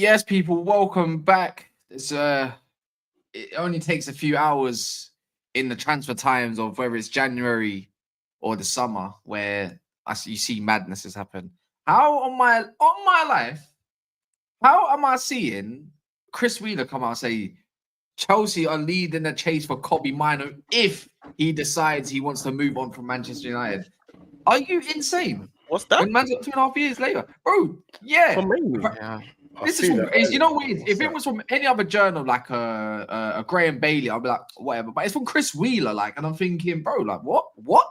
Yes, people, welcome back. It only takes a few hours in the transfer times of whether it's January or the summer where you see madnesses happen. How on my life, how am I seeing Chris Wheeler come out and say Chelsea are leading the chase for Kobbie Mainoo if he decides he wants to move on from Manchester United? Are you insane? What's that? When man's got 2.5 years later, bro. Yeah. For Mainoo. Yeah. This is from, you know what? If it was from any other journal like a Graham Bailey, I'd be like, whatever. But it's from Chris Wheeler, like, and I'm thinking, bro, like, what?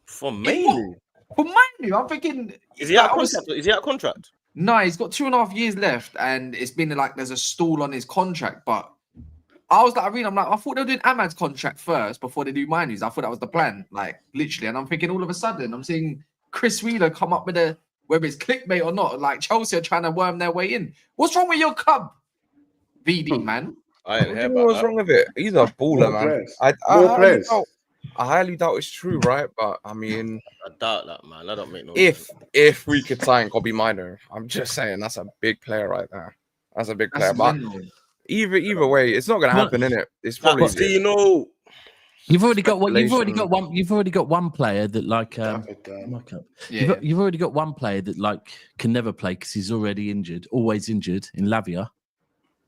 For Mainoo. For Mainoo, I'm thinking. Is he out of contract? Is he out of contract? No, he's got 2.5 years left, and it's been like there's a stall on his contract. But I was like, I'm like, I thought they were doing Ahmad's contract first before they do Mainoo's. I thought that was the plan, like literally. And I'm thinking, all of a sudden, I'm seeing Chris Wheeler come up with whether it's clickbait or not, like Chelsea are trying to worm their way in. What's wrong with your club, VD, man? I didn't hear about What's that. wrong with it? He's a baller, man. I highly doubt it's true, right? But I mean, I doubt that, man. I don't make no if we could sign Kobbie Mainoo, I'm just saying that's a big player right there. That's a big player. But either way, it's not gonna happen, innit? It's probably. But you know, you've already got one. You've already got one player that like. You've already got one player that like can never play because he's already injured, always injured in Lavia.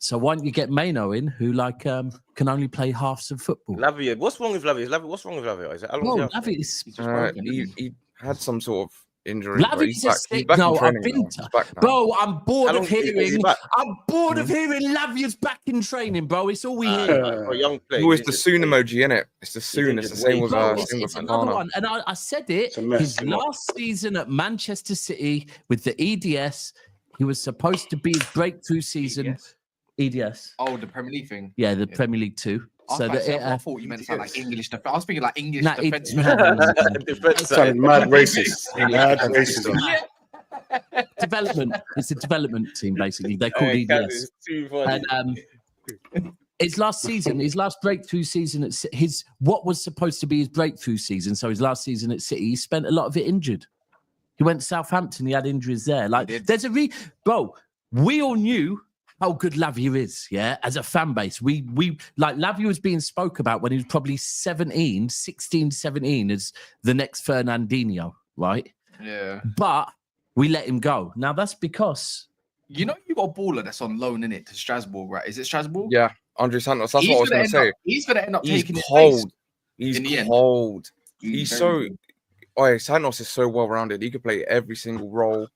So why don't you get Mainoo in, who like can only play halves of football? Lavia. What's wrong with Lavia? What's wrong with Lavia? Is it Lavia is he had some sort of injury. Lavia's a sick. No, I've been bro. I'm bored of hearing. I'm bored of hearing Lavia's back in training, bro. It's all we hear. For a young player, it's the soon emoji, innit? It's the soon. It's the same with it's another one. And I said it. His last season at Manchester City with the EDS, he was supposed to be his breakthrough season. EDS. Oh, the Premier League thing. Yeah, the Premier League 2. So I thought you meant to sound like English defense. I was thinking like English defense. Mad racist. Mad racism. Development. It's a development team, basically. They're called EDS. And his last season, his last breakthrough season at what was supposed to be his breakthrough season. So his last season at City, he spent a lot of it injured. He went to Southampton. He had injuries there. Like there's bro. We all knew how good Lavia is, yeah, as a fan base. We like Lavia was being spoke about when he was probably 16, 17 as the next Fernandinho, right? Yeah. But we let him go. Now that's because you got a baller that's on loan in it to Strasbourg, right? Is it Strasbourg? Yeah, Andre Santos. That's what I was going to say. He's going to end up taking his place. He's cold. He's so. Oh, Santos is so well rounded. He could play every single role.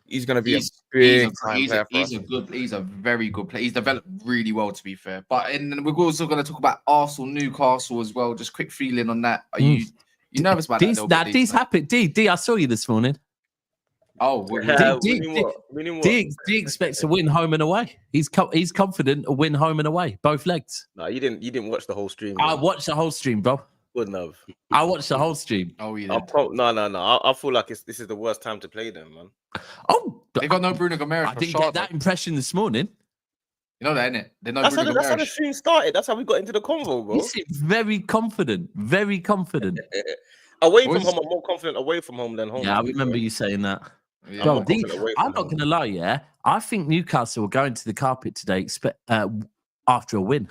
He's going to be a big time player for us. He's a very good player. He's developed really well, to be fair. But and we're also going to talk about Arsenal, Newcastle as well. Just quick feeling on that. Are you nervous about that? These happened. D, I saw you this morning. Oh, D expects a win home and away. He's confident a win home and away, both legs. No, you didn't watch the whole stream. I watched the whole stream, bro. Wouldn't have. I watched the whole stream. Oh, yeah. No. I feel like this is the worst time to play them, man. Oh, they got no Bruno Gomes. I didn't get that impression this morning. You know that, innit? That's how the stream started. That's how we got into the convo, bro. You seem very confident. Very confident. Away from home, I'm more confident away from home than home. Yeah, I remember you saying that. Yeah, bro, I'm not going to lie, yeah. I think Newcastle will go into the carpet today after a win.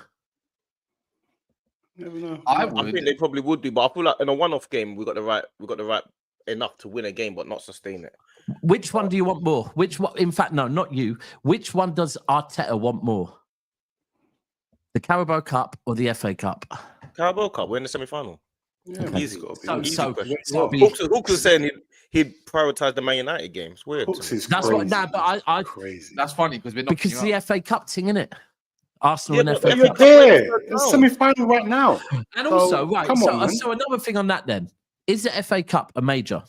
I think they probably would do, but I feel like in a one-off game we got the right enough to win a game, but not sustain it. Which one do you want more? Which one? In fact, no, not you. Which one does Arteta want more? The Carabao Cup or the FA Cup? Carabao Cup. We're in the semi-final. Yeah, okay. Easy. Hooks was saying he'd prioritize the Man United games. Weird. That's crazy. What. Nah, but I crazy. That's funny because we're not because the FA Cup thing, innit? Arsenal and FA Cup. It's semi-final right now. And also, right. So another thing on that then is the FA Cup a major?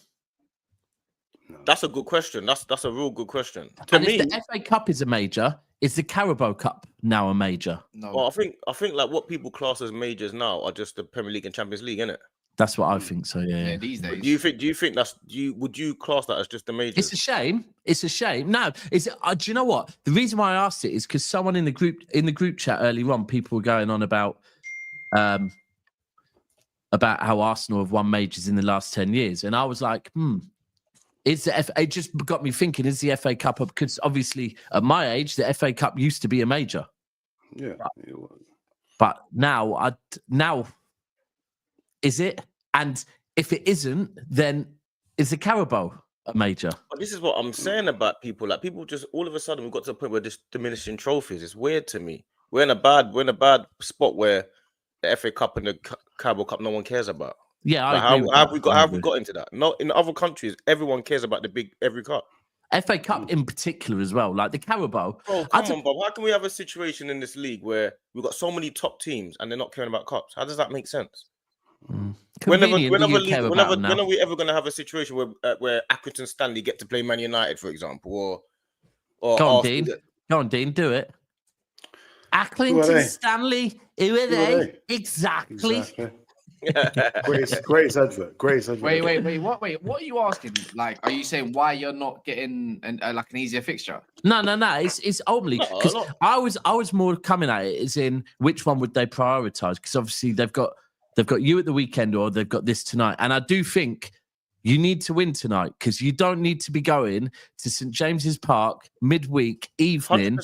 That's a good question. That's a real good question. If the FA Cup is a major, is the Carabao Cup now a major? No. Well, I think like what people class as majors now are just the Premier League and Champions League, innit? That's what I think. So yeah. These days. Do you think would you class that as just the majors? It's a shame. It's a shame. No, do you know what? The reason why I asked it is because someone in the group chat earlier on, people were going on about how Arsenal have won majors in the last 10 years, and I was like, It just got me thinking, is the FA Cup up? Because obviously at my age, the FA Cup used to be a major. Yeah. But now is it? And if it isn't, then is the Carabao a major? But this is what I'm saying about people. Like people just all of a sudden we've got to the point where just diminishing trophies. It's weird to me. We're in a bad spot where the FA Cup and the Carabao Cup no one cares about. Yeah, like I agree. How have we got into that? Not in other countries, everyone cares about every cup. FA Cup in particular as well, like the Carabao. Bro, come on, Bob. How can we have a situation in this league where we've got so many top teams and they're not caring about cups? How does that make sense? When are we ever going to have a situation where Accrington Stanley get to play Man United, for example, or go on, Dean, do it. Accrington Stanley, who are they? Exactly. Greatest advert. Wait, what are you asking? Like, are you saying why you're not getting like an easier fixture? No. It's only because I was more coming at it as in which one would they prioritize? Because obviously they've got you at the weekend or they've got this tonight, and I do think you need to win tonight because you don't need to be going to St James's Park midweek evening,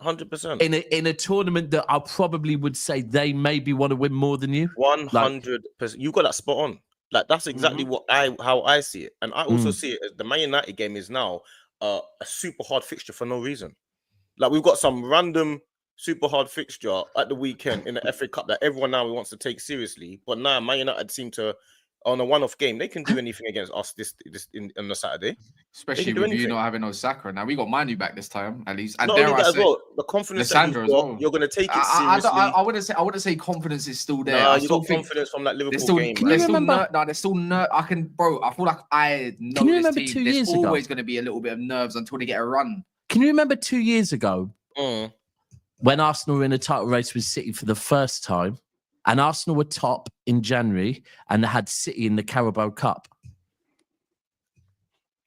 100%, in a tournament that I probably would say they maybe want to win more than you. 100%. You got that spot on. Like that's exactly how I see it, and I also see it as the Man United game is now a super hard fixture for no reason. Like we've got some random super hard fixture at the weekend in the FA Cup that everyone now wants to take seriously, but now Man United seem to. On a one-off game, they can do anything against us on the Saturday. Especially with you not having Osaka. Now we got Mainoo back this time, at least. And not only that as well, the confidence that you've got, you're going to take it seriously. I wouldn't say confidence is still there. Nah, you got confidence from that Liverpool game. There's still I feel like I know can you this remember team. 2 There's years always ago? going to be a little bit of nerves until they get a run. Can you remember 2 years ago when Arsenal were in a title race with City for the first time? And Arsenal were top in January and they had City in the Carabao Cup.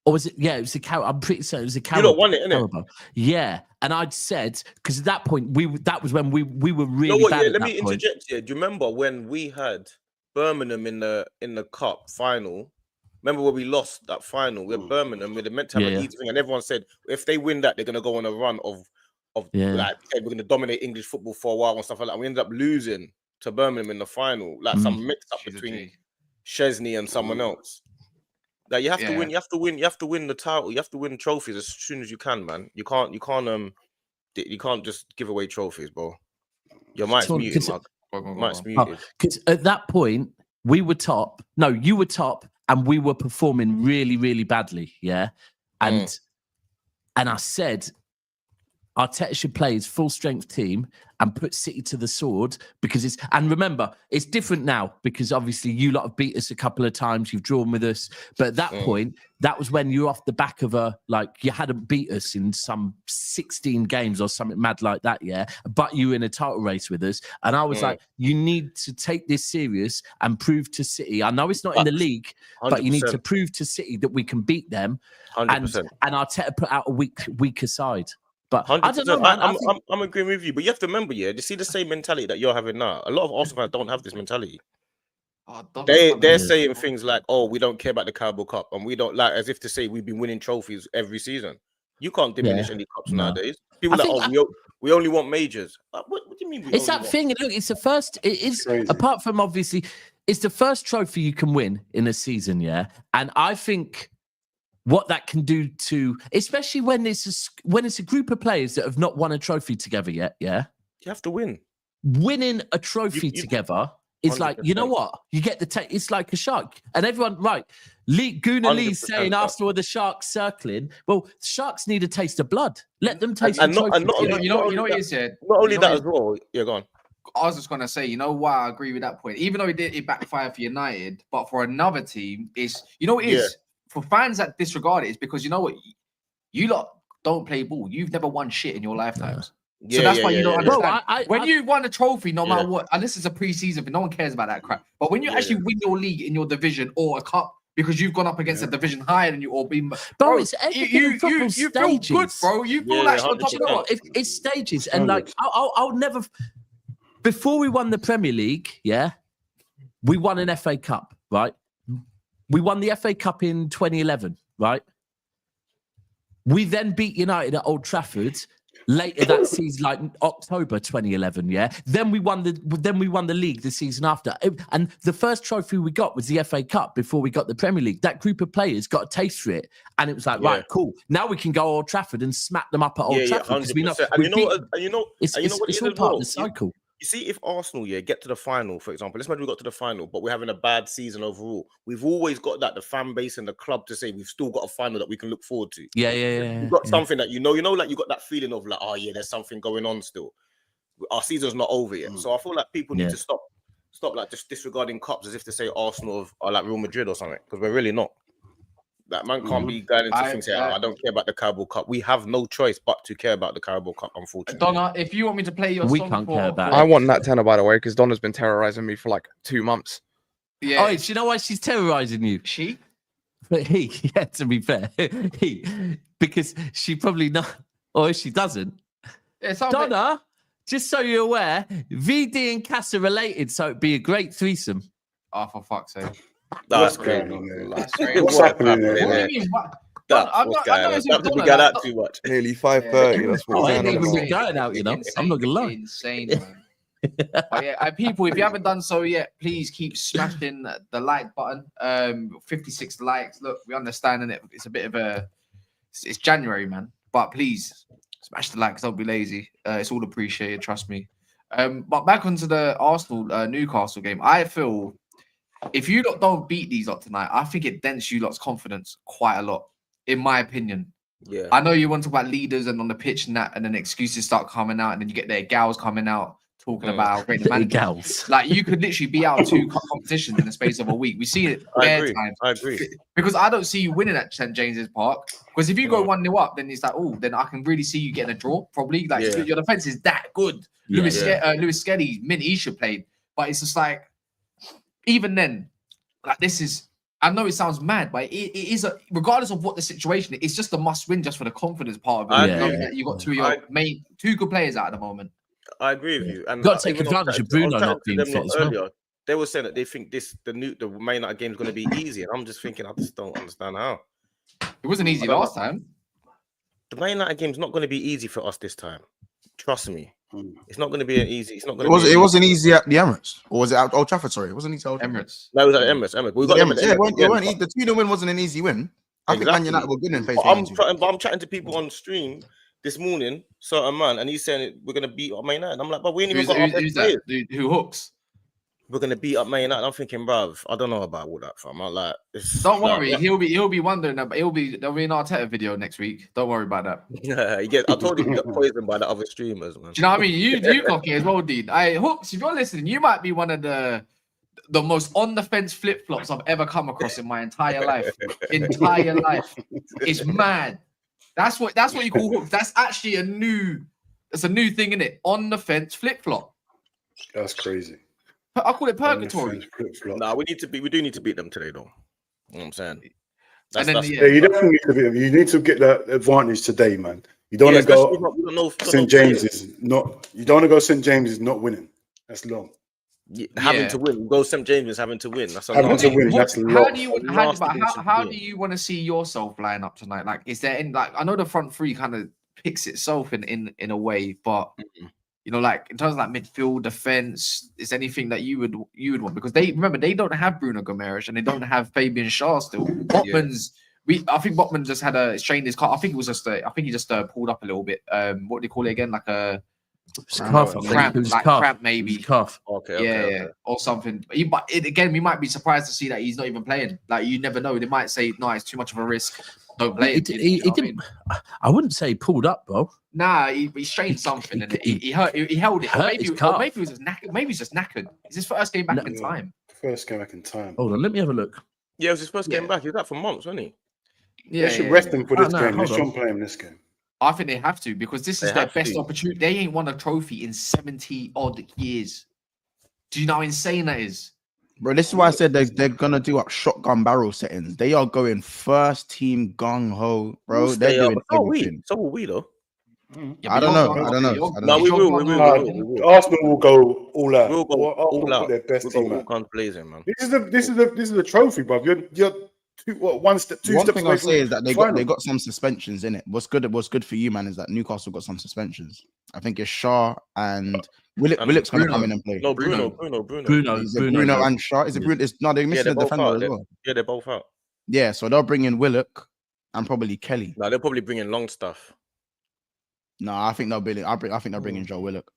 Or was it? Yeah, it was the Carabao. I'm pretty certain it was the Carabao. You lot won it, innit? Yeah. And I'd said, because at that point, that was when we were really bad. Let me interject here. Do you remember when we had Birmingham in the cup final? Remember when we lost that final? We had Birmingham with the meant to have an easy thing, and everyone said if they win that, they're gonna go on a run of like we're gonna dominate English football for a while and stuff like that. And we ended up losing to Birmingham in the final, like some mix up between Chesney and someone else. Like you have to win, you have to win the title, you have to win trophies as soon as you can, man. You can't just give away trophies, bro. Your mic's muted, Mark. Mic's muted. Because at that point we were top. No, you were top, and we were performing really, really badly. Yeah, and I said Arteta should play his full strength team and put City to the sword because and remember, it's different now because obviously you lot have beat us a couple of times, you've drawn with us. But at that point, that was when you're off the back of you hadn't beat us in some 16 games or something mad like that, but you were in a title race with us. And I was like, you need to take this serious and prove to City. I know it's not in the league, 100%. But you need to prove to City that we can beat them. 100%. And Arteta put out a weaker side. But 100%. I don't know, man. I'm agreeing with you, but you have to remember, you see the same mentality that you're having now. A lot of Arsenal fans don't have this mentality. They're saying things like, "Oh, we don't care about the Carabao Cup, and we don't like," as if to say we've been winning trophies every season. You can't diminish any cups nowadays. People we only want majors. What do you mean? It's that thing. Look, it's the first. It is crazy. Apart from obviously, it's the first trophy you can win in a season. Yeah, and I think. What that can do to, especially when it's a group of players that have not won a trophy together yet, you have to win. Winning a trophy together is 100%. Like, you know what? You get the it's like a shark, and everyone Gunnar Lee's saying Arsenal are the sharks circling. Well, sharks need a taste of blood. Let them taste the trophy. You know what it is. Not only that as well. Yeah, go on. I was just gonna say, you know why I agree with that point. Even though it backfired for United, but for another team, is what it is. For fans that disregard it, it's because you know what, you lot don't play ball. You've never won shit in your lifetimes, so that's why you don't understand. Bro, when you won a trophy, no matter what, and this is a pre-season, but no one cares about that crap. But when you actually win your league in your division or a cup because you've gone up against a division higher than you or been, bro, it's you feel good, bro. You feel like on top. You know what? It's stages, and like I'll never. Before we won the Premier League, we won an FA Cup, right? We won the FA Cup in 2011, right? We then beat United at Old Trafford later that season, like October 2011. Yeah. Then we won the league the season after, and the first trophy we got was the FA Cup before we got the Premier League. That group of players got a taste for it, and it was like, right, cool. Now we can go Old Trafford and smack them up at Old Trafford because we know. It's all part of the cycle. You see, if Arsenal, get to the final, for example, let's imagine we got to the final, but we're having a bad season overall. We've always got the fan base and the club to say we've still got a final that we can look forward to. Yeah. We've got something that like you got that feeling of like, oh yeah, there's something going on still. Our season's not over yet. So I feel like people need to stop like just disregarding cups as if to say Arsenal are like Real Madrid or something, because we're really not. That man can't be going into things saying, I don't care about the Carabao Cup. We have no choice but to care about the Carabao Cup, unfortunately. Donna, if you want me to play your we song can't care about I want that tenner, by the way, because Donna's been terrorizing me for like 2 months. Yeah. Oh, do you know why she's terrorizing you? She? But to be fair, because she probably not, or she doesn't. Donna, just so you're aware, VD and Cass are related, so it'd be a great threesome. Oh, for fuck's sake. That's crazy. What's happening there? What do you mean? That's we got out too much. Nearly 5:30. That's what I we're ain't even saying. been going out, you know. I'm not gonna lie. Insane, man. But yeah, people, if you haven't done so yet, please keep smashing the like button. 56 likes. Look, we understand it. It's a bit of it's January, man. But please smash the likes. Don't be lazy. It's all appreciated. Trust me. But back onto the Arsenal Newcastle game. I feel if you lot don't beat these lot tonight, I think it dents you lot's confidence quite a lot, in my opinion. Yeah. I know you want to talk about leaders and on the pitch and that, and then excuses start coming out, and then you get their gals coming out talking about how great the man gals. Like you could literally be out 2 competitions in the space of a week. We see it bare times. I agree. Because I don't see you winning at St James's Park. Because if you go 1-0 up, then it's like, oh, then I can really see you getting a draw. Probably like your defense is that good. Lewis Skelly, he should play, but it's just like. Even then, like this is, I know it sounds mad, but it is regardless of what the situation is, it's just a must win just for the confidence part of it. That you got 2 of your two good players out at the moment. I agree with you. And got to take advantage of Bruno not being fit as well. They were saying that they think the main night game is going to be easy, and I'm just thinking I just don't understand how. It wasn't easy last time. The main night game is not going to be easy for us this time. Trust me. It's not going to be an easy. It's not going to. It wasn't easy at the Emirates, or was it at Old Trafford? Sorry, it wasn't easy at Old Trafford. Emirates. No, it was at Emirates. We got Emirates. Yeah, the 2-0 win wasn't an easy win. I think Man United were good in face. I'm chatting to people on stream this morning, certain man, and he's saying we're going to beat up Man United. I'm like, but we ain't even got our best players. Who hooks? We're going to beat up Man United. I'm thinking, bruv, I don't know about all that, fam. I'm like, don't worry, he'll be wondering that, but there'll be an Arteta video next week. Don't worry about that. Yeah, I told him he got poisoned by the other streamers, man. Do you know what I mean? You cock it as well, Dean. Hooks, if you're listening, you might be one of the most on the fence flip flops I've ever come across in my entire life. It's mad. That's what you call hooks. That's actually a new thing, isn't it? On the fence flip flop. That's crazy. I call it purgatory. Nah, we do need to beat them today, though. You know what I'm saying? You definitely need to beat them. You need to get that advantage today, man. You don't want to go St. James's not. You don't want to go St. James's not winning. That's long. Having to win, go St. James's having to win. That's having to win. That's long. How do you want to see yourself line up tonight? Like, is there any I know the front three kind of picks itself in a way, but. You know, like in terms of like midfield, defense, is anything that you would want? Because they don't have Bruno Gomes and they don't have Fabian Schär still. Botman's I think Botman just had strained his calf. I think he just pulled up a little bit. What do you call it again? Like a cramp maybe. Cuff. Okay. Or something. But again, we might be surprised to see that he's not even playing. Like you never know. They might say, no, it's too much of a risk. Don't play it. He didn't. I wouldn't say he pulled up, bro. Nah, he strained something and he held it. Maybe he was just knackered. Maybe he's just knackered. It's his first game back in time. First game back in time. Hold on, let me have a look. Yeah, it was his first game back. He was out for months, wasn't he? They should rest him for this game. They shouldn't play him this game. I think they have to because this is their best opportunity. They ain't won a trophy in 70 odd years. Do you know how insane that is? Bro, this is why I said they're gonna do up shotgun barrel settings. They are going first team gung ho, bro. They're doing everything. So will we though. Yeah, I don't know. No, we will. Arsenal will go all out. We'll go all out. Their best we'll team go all guns blazing, man. This is the trophy, bro. One step thing away I'll from say is that they final. got some suspensions in it. What's good for you, man, is that Newcastle got some suspensions. I think it's Shaw and Willock's going to come in and play. No, Bruno. Is it Bruno and Shaw? Is it Bruno? They're missing a defender as well. Yeah, they're both out. Yeah, so they'll bring in Willock and probably Kelly. No, they'll probably bring in Longstaff. No, I think they'll bring in Joe Willock.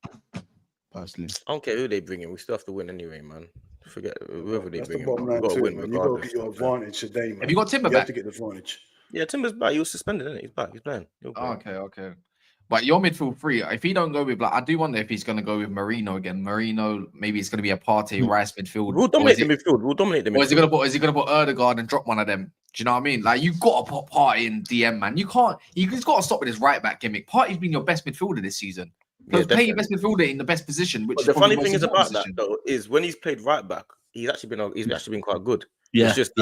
Personally, I don't care who they bring in. We still have to win anyway, man. Forget whoever they bring in. We've got to win. You've got to get your advantage today, man. Have you got Timber back? You have to get the advantage. Yeah, Timber's back. He was suspended, isn't he? He's back. He's playing. Okay. But your midfield three, if he don't go with, I do wonder if he's going to go with Mainoo again. Mainoo, maybe it's going to be a Partey Rice midfield. We'll dominate the midfield. Or is he going to put Erdegaard and drop one of them? Do you know what I mean? Like, you've got to put Partey in DM, man. He's got to stop with his right back gimmick. Partey's been your best midfielder this season. So play your best midfielder in the best position. Which the funny thing is about that, though, is when he's played right back, he's actually been quite good. Yeah, it's just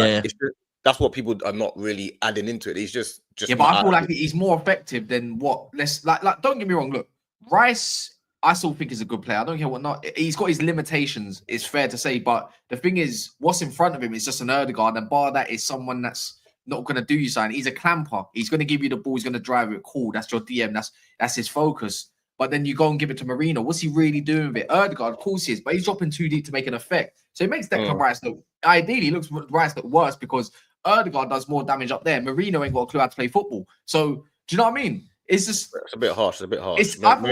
that's what people are not really adding into it. He's just but I feel like he's more effective than what. Let's like don't get me wrong. Look, Rice, I still think is a good player. I don't care what not. He's got his limitations. It's fair to say, but the thing is, what's in front of him is just an Erdegaard, and bar that is someone that's not going to do you something. He's a clamper. He's going to give you the ball. He's going to drive it. Cool. That's your DM. That's his focus. But then you go and give it to Mainoo. What's he really doing with it? Erdegaard, of course he is, but he's dropping too deep to make an effect. So it makes Declan Rice look, ideally, looks Rice look worse because Erdegaard does more damage up there. Mainoo ain't got a clue how to play football. So do you know what I mean? It's just it's a bit harsh. I feel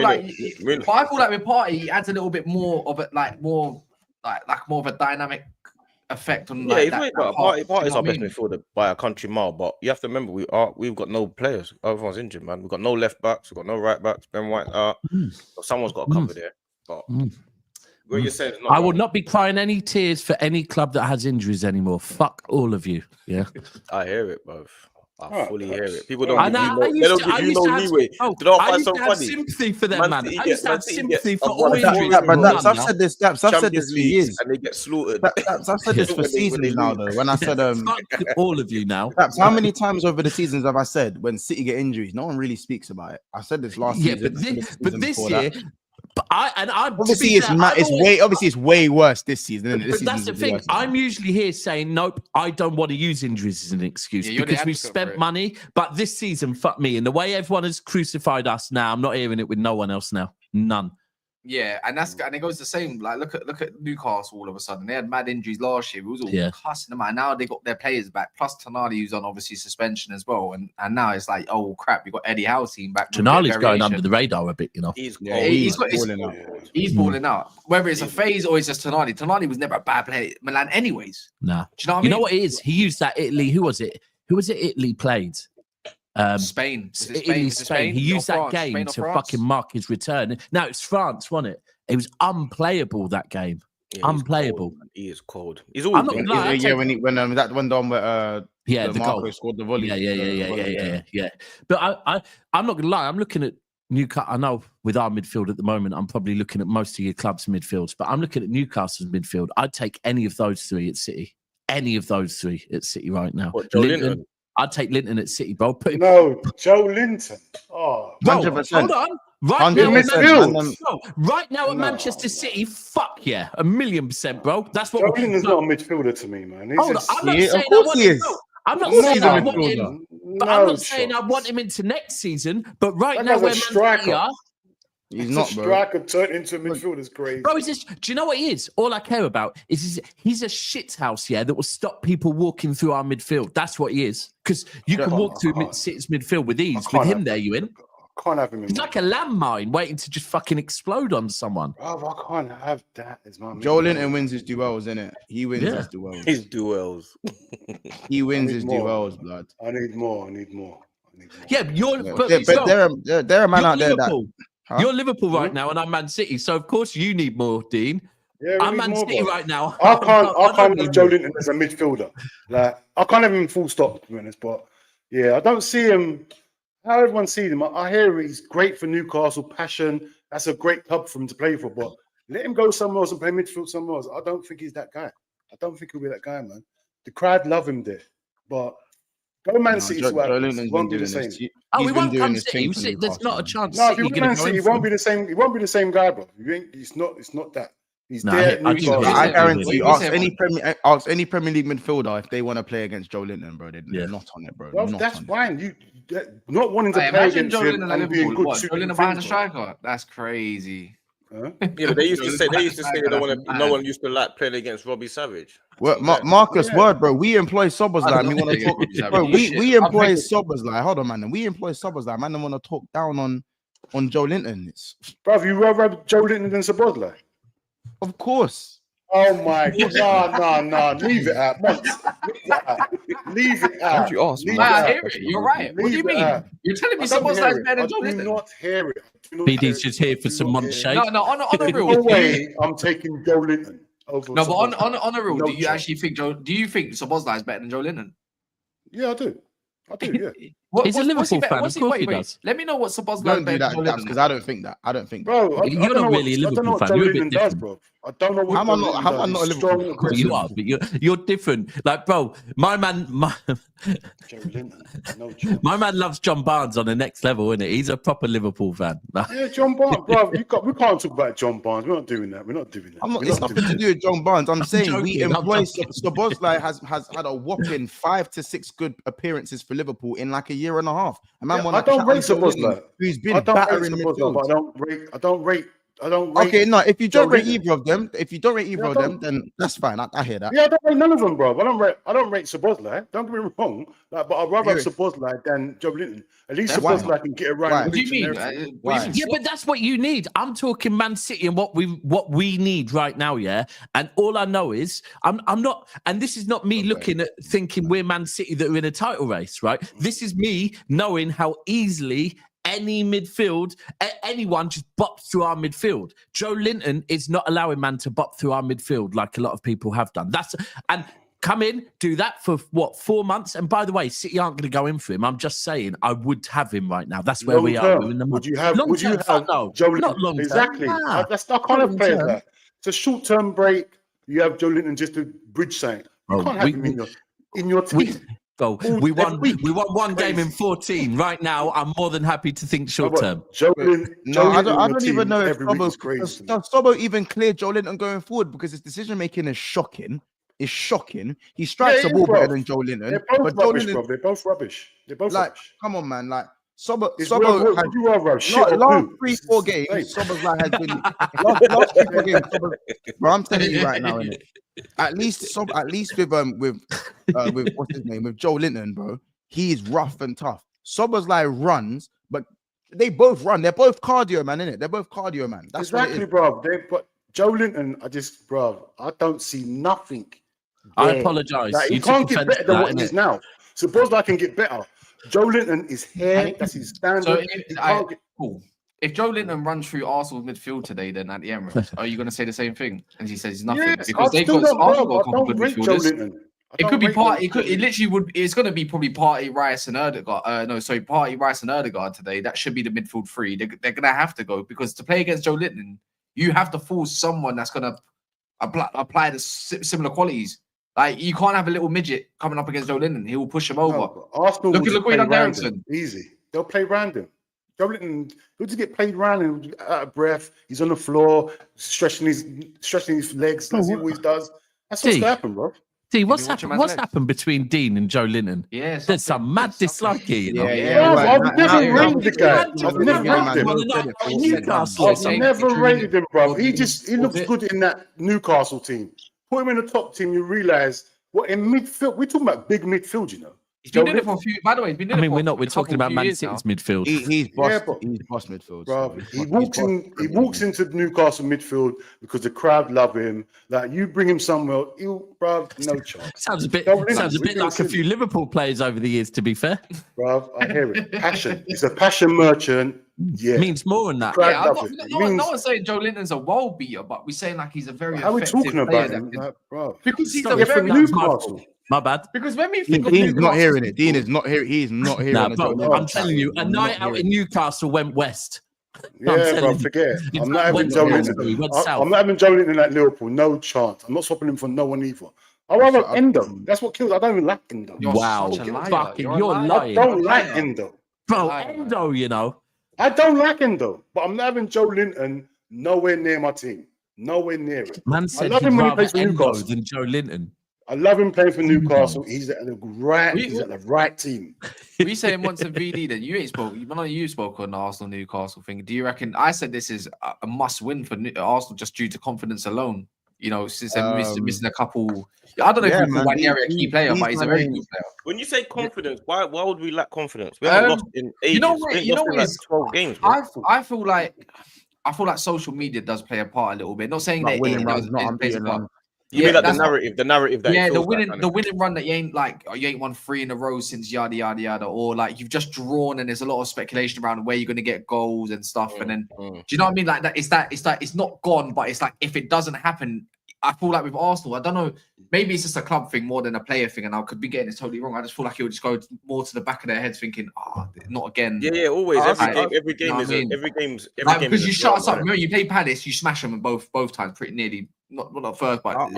like with Partey, he adds a little bit more of it, more of a dynamic effect on. Partey's our best midfielder by a country mile, but you have to remember we've got no players. Everyone's injured, man. We've got no left backs. We've got no right backs. Ben White out. So someone's got to cover there. But what you're saying is not I will not be crying any tears for any club that has injuries anymore. Fuck all of you. Yeah, I hear it, bro. I fully hear it. People don't give you no leeway. I used to have sympathy for them, man. I used to have sympathy for all injuries. I've said this for years. And they get slaughtered. I've said this for seasons now, though. When I said, fuck all of you now. How many times over the seasons have I said when City get injuries, no one really speaks about it? I said this last season. But this year... Obviously it's way worse this season. But that's the thing. I'm usually here saying, nope, I don't want to use injuries as an excuse because we've spent money. But this season, fuck me. And the way everyone has crucified us now, I'm not hearing it with no one else now. None. Yeah, and it goes the same. Like, look at Newcastle. All of a sudden, they had mad injuries last year. We was all cussing them out. Now they got their players back. Plus Tonali, who's on obviously suspension as well. And now it's like, oh crap, we got Eddie Howe's team back. Tonali's going under the radar a bit, you know. He's balling out. Whether it's a phase or it's just Tonali. Tonali was never a bad player at Milan, anyways. Nah. Do you know what I mean? You know what it is? He used that Italy. Who was it? Italy played? Spain. Spain. He used that game to fucking mark his return. Now it's France, wasn't it? It was unplayable that game. Unplayable. He is cold. He's always when that went down where the Marco goal scored the volley. Yeah. But I'm not gonna lie. I'm looking at Newcastle. I know with our midfield at the moment, I'm probably looking at most of your club's midfields, but I'm looking at Newcastle's midfield. I'd take any of those three at City. Any of those three at City right now. Joelinton? I'd take Linton at City, bro. Joelinton. Oh, 100%. Hold on. Right now at Manchester City, fuck yeah, 1,000,000%, bro. That's what. Joelinton's not a midfielder to me, man. I'm not saying I want him. But I'm not saying I want him into next season. But right now, where Man City are, he's not, bro. Striker turned into a midfielder is crazy. Bro, do you know what he is? All I care about is he's a shithouse, that will stop people walking through our midfield. That's what he is. Because you can walk through City's midfield with ease. With him there, you in. Can't have him in. He's like a landmine waiting to just fucking explode on someone. Oh, I can't have that as my Joelinton wins his duels, innit? He wins his duels. He wins his duels, blood. I need more. Yeah, but they're a man out there Liverpool. You're Liverpool right now, and I'm Man City. So of course you need more, Dean. Yeah, I'm Man City right now. I can't have Joelinton as a midfielder. Like, I can't have him full stop, to be honest. But yeah, I don't see him. How everyone sees him, I hear he's great for Newcastle, passion. That's a great club for him to play for. But let him go somewhere else and play midfield somewhere else. I don't think he's that guy. I don't think he'll be that guy, man. The crowd love him there. But go Man City. Joelinton's won't be the same. We won't come City. There's not a chance. No, if you Man City, he won't be the same. He won't be the same guy, bro. It's not that. He's No, there. I at do Newcastle. agree. I guarantee. What Ask do you any Premier League midfielder if they want to play against Joelinton, bro. They're not on it, bro. Well, Not that's on it. fine. You not wanting to Hey, play imagine against him Joelinton at and being Liverpool. good. What? super Joelinton behind the things, bro. striker? That's crazy. Huh? Yeah, but they used to say they don't want to. That's No one used to like playing against Robbie Savage. Well, So, Marcus, Yeah. word, bro. We employ Szbozo I like love we want to playing talk. against Robbie Bro, Savage. we I'm employ thinking- Szbozo like. Hold on, man. We employ Szbozo like. Man, don't want to talk down on Joelinton. It's Bro, you rather have Joelinton than Szbozo? of course. Oh my God! No! Leave it out. Leave it out. Why'd you ask, Leave man? it Nah, I out. hear it. You're right. What do you Leave it mean? out. You're telling me I don't Szbozo hear is it. better I than do Joelinton? not hear it. I do not hear BD's it. just here I for do some not Mont hear it. shade. No, on a real. No way. I'm taking Joelinton over. No, but Szbozo. on a real, No do you chance. actually think do you think Szbozo is better than Joelinton? Yeah, I do. Yeah. He's a Liverpool fan, of course he does. Let me know what Szbozo is Don't better do than that, Joelinton. because I don't think that. I don't think that. Bro, I You're don't not know really a I don't know Liverpool what fan. You're a bit Joelinton does, different. bro. I don't know what How am I Joelinton not does. a He's Liverpool strong, fan? aggressive. You are, but you're different. Like, bro, Joelinton, no chance. my man loves John Barnes on the next level, isn't it? He's a proper Liverpool fan. Yeah, John Barnes, bro. We can't talk about John Barnes. We're not doing that. It's nothing to do with John Barnes. I'm saying we joking, I'm employ joking. Szbozo has had a whopping 5 to 6 good appearances for Liverpool in like a year and a half. A man I don't rate Szbozo. who's I been don't rate battering Szbozo, midfield. but I don't rate. Okay, no, if you don't rate Joelinton. either of them, Yeah, I don't. then that's fine. I hear that. Yeah, I don't rate none of them, bro. I don't rate Szbozo. Don't get me wrong. Like, but I'd rather have Here. Szbozo than Joelinton. At least Why? Szbozo can get around. Why? the What do you pitch and mean? everything. Why? Yeah, but that's what you need. I'm talking Man City and what we need right now, yeah. And all I know is I'm not, and this is not me looking at thinking we're Man City that are in a title race, right? This is me knowing how easily any midfield, anyone just bops through our midfield. Joelinton is not allowing man to bop through our midfield like a lot of people have done. And come in, do that for what, 4 months? And by the way, City aren't going to go in for him. I'm just saying, I would have him right now. That's where Long we term, are. We're in the Would you have Long-term, fuck no. Joelinton? Not long term. Exactly. Nah. That's that kind of Long player. term. That it's a short-term break. You have Joelinton just to bridge something. You Oh, can't have him in your team. We won every week. one game in 14. Right now, I'm more than happy to think short term. No, I don't even know if every week is crazy. does Szbozo even clear Joelinton going forward, because his decision making is shocking. It's shocking. He strikes Yeah, the ball bro. better than Joelinton. They're both But rubbish, Joelinton, bro. They're both rubbish. like, come on, man. Like, Szbozo It's has would you rather have shit or last poo? 3-4 games, Szbozo like has been last 3-4 games. Bro, I'm telling you right now, innit? At least with what's his name, with Joelinton, bro, he's rough and tough. Szbozo like runs, but they both run. They're both cardio, man, innit? They're both cardio, man. That's Exactly, bro. But Joelinton, I don't see nothing. I there. apologise. Like, he You can't took get offence better to than that, what he is innit? now. Suppose I can get better. Joelinton is here. That's his standard. So He can't get- cool. If Joelinton runs through Arsenal's midfield today, then at the Emirates, are you going to say the same thing? And he says he's nothing Yes, because I they've still got don't, Arsenal bro. got a I couple don't good rate midfielders. Joelinton. It could be part. It literally would. It's going to be probably Partey, Rice, and Ødegaard. Partey, Rice, and Ødegaard today. That should be the midfield three. They're going to have to go, because to play against Joelinton, you have to force someone that's going to apply the similar qualities. Like, you can't have a little midget coming up against Joelinton. He will push him over. No, Arsenal Look will just what he play done random. Ericsson. Easy. They'll play random. Joelinton, he'll just get played random, out of breath. He's on the floor, stretching his legs. That's what he always does. That's what's D. going to happen, bro. D, you what's watch him happened? as What's legs? happened between Dean and Joelinton? Yeah, There's some mad dislike here, you know. I've never rated the guy. I've never rated him. Newcastle. I've never rated him, bro. He Or looks bit. good in that Newcastle team. Put him in the top team, you realise what in midfield. We're talking about big midfield, you know. He's been doing it for a few. By the way, he's been doing I mean, it for we're not. We're a couple talking about few Man years City's now. midfield. He's boss. Yeah, but- He's boss midfield. Bro, so he walks into the Newcastle midfield because the crowd love him. Like, you bring him somewhere, no chance. Sounds a bit. Joelinton, Sounds a we've bit been like a seeing few Liverpool players over the years. To be fair, Bro, I hear it. Passion. He's a passion merchant. Yeah. means more than that. Crowd Yeah, love it. It no means- one's saying Joelinton's a world beater, but we're saying like he's a very How are we effective talking player about that him? can- Like, bro. because he's Sorry, a for very Newcastle. My bad. because when we think of Dean's not Newcastle- hearing it. Dean is not here. He's not hearing Nah, it. bro, Joelinton. I'm telling you, a I'm night not out in hearing Newcastle went west. Yeah, bro, telling you. forget it. In I'm not fact, having went Joelinton. south. I'm not having Joelinton at Liverpool. No chance. I'm not swapping him for no one either. I rather have Endo. That's what kills. I don't even like Endo. You're Wow, such a liar. fucking, You're a you're liar. I lying, don't like Endo. bro. Liar. Endo, you know. I don't like Endo, but I'm not having Joelinton nowhere near my team. Nowhere near it. Man said love he'd him when he rather plays for Endo Newcastle. than Joelinton. I love him playing for Newcastle. He's at the right team. We saying once in VD then you ain't spoke. You spoke on the Arsenal Newcastle thing. Do you reckon? I said this is a must win for Arsenal just due to confidence alone. You know, since they're missing a couple. I don't know if you call Wanyeri a key player, but he's a very good player. When you say confidence, why would we lack confidence? We haven't lost in ages. You know what? We haven't lost in 12 games. Bro. I feel like social media does play a part a little bit. Not saying that winning it runs, does. not unbeaten runs. You mean like the narrative that the winning run that you ain't won 3 in a row since yada yada yada, or like you've just drawn and there's a lot of speculation around where you're gonna get goals and stuff. And then do you know what I mean? Like that it's not gone, but it's like if it doesn't happen, I feel like with Arsenal, I don't know, maybe it's just a club thing more than a player thing, and I could be getting this totally wrong. I just feel like it would just go more to the back of their heads, thinking, not again. Yeah, always. Every game because you shut us up. Remember, you play Palace, you smash them both times, pretty nearly. Not first, but and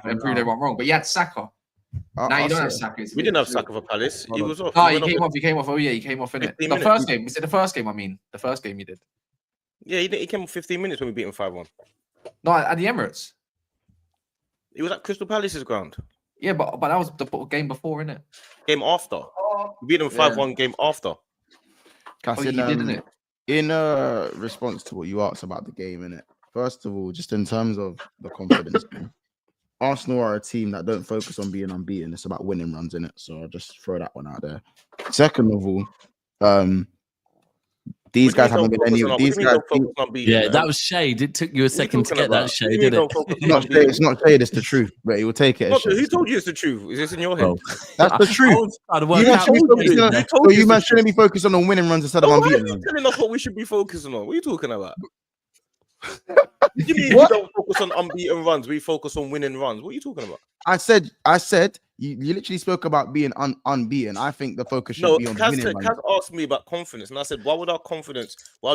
proved everyone wrong. But you had Saka. Now you don't have Saka. We didn't have Saka for Palace. He was off. No, he came off. Oh yeah, he came off in it. The first game. Was it the first game? I mean, the first game you did. Yeah, he came off 15 minutes when we beat him 5-1. No, at the Emirates. It was at Crystal Palace's ground. Yeah, but that was the game before, innit? Game after. We beat them 5-1 game after. You did, innit? In response to what you asked about the game, innit? First of all, just in terms of the confidence, Arsenal are a team that don't focus on being unbeaten. It's about winning runs, innit? So I'll just throw that one out there. Second of all, these guys haven't been any of these guys. Yeah, that was shade. It took you a second to get that shade, didn't it? It's not shade, it's the truth, but he will take it. Who told you it's the truth? Is this in your head? That's the truth. You man shouldn't be focused on winning runs instead of unbeaten runs. Why are you telling us what we should be focusing on? What are you talking about? You mean we don't focus on unbeaten runs? We focus on winning runs. What are you talking about? I said you literally spoke about being unbeaten. I think the focus should be on winning runs. Kaz asked me about confidence, and I said, why do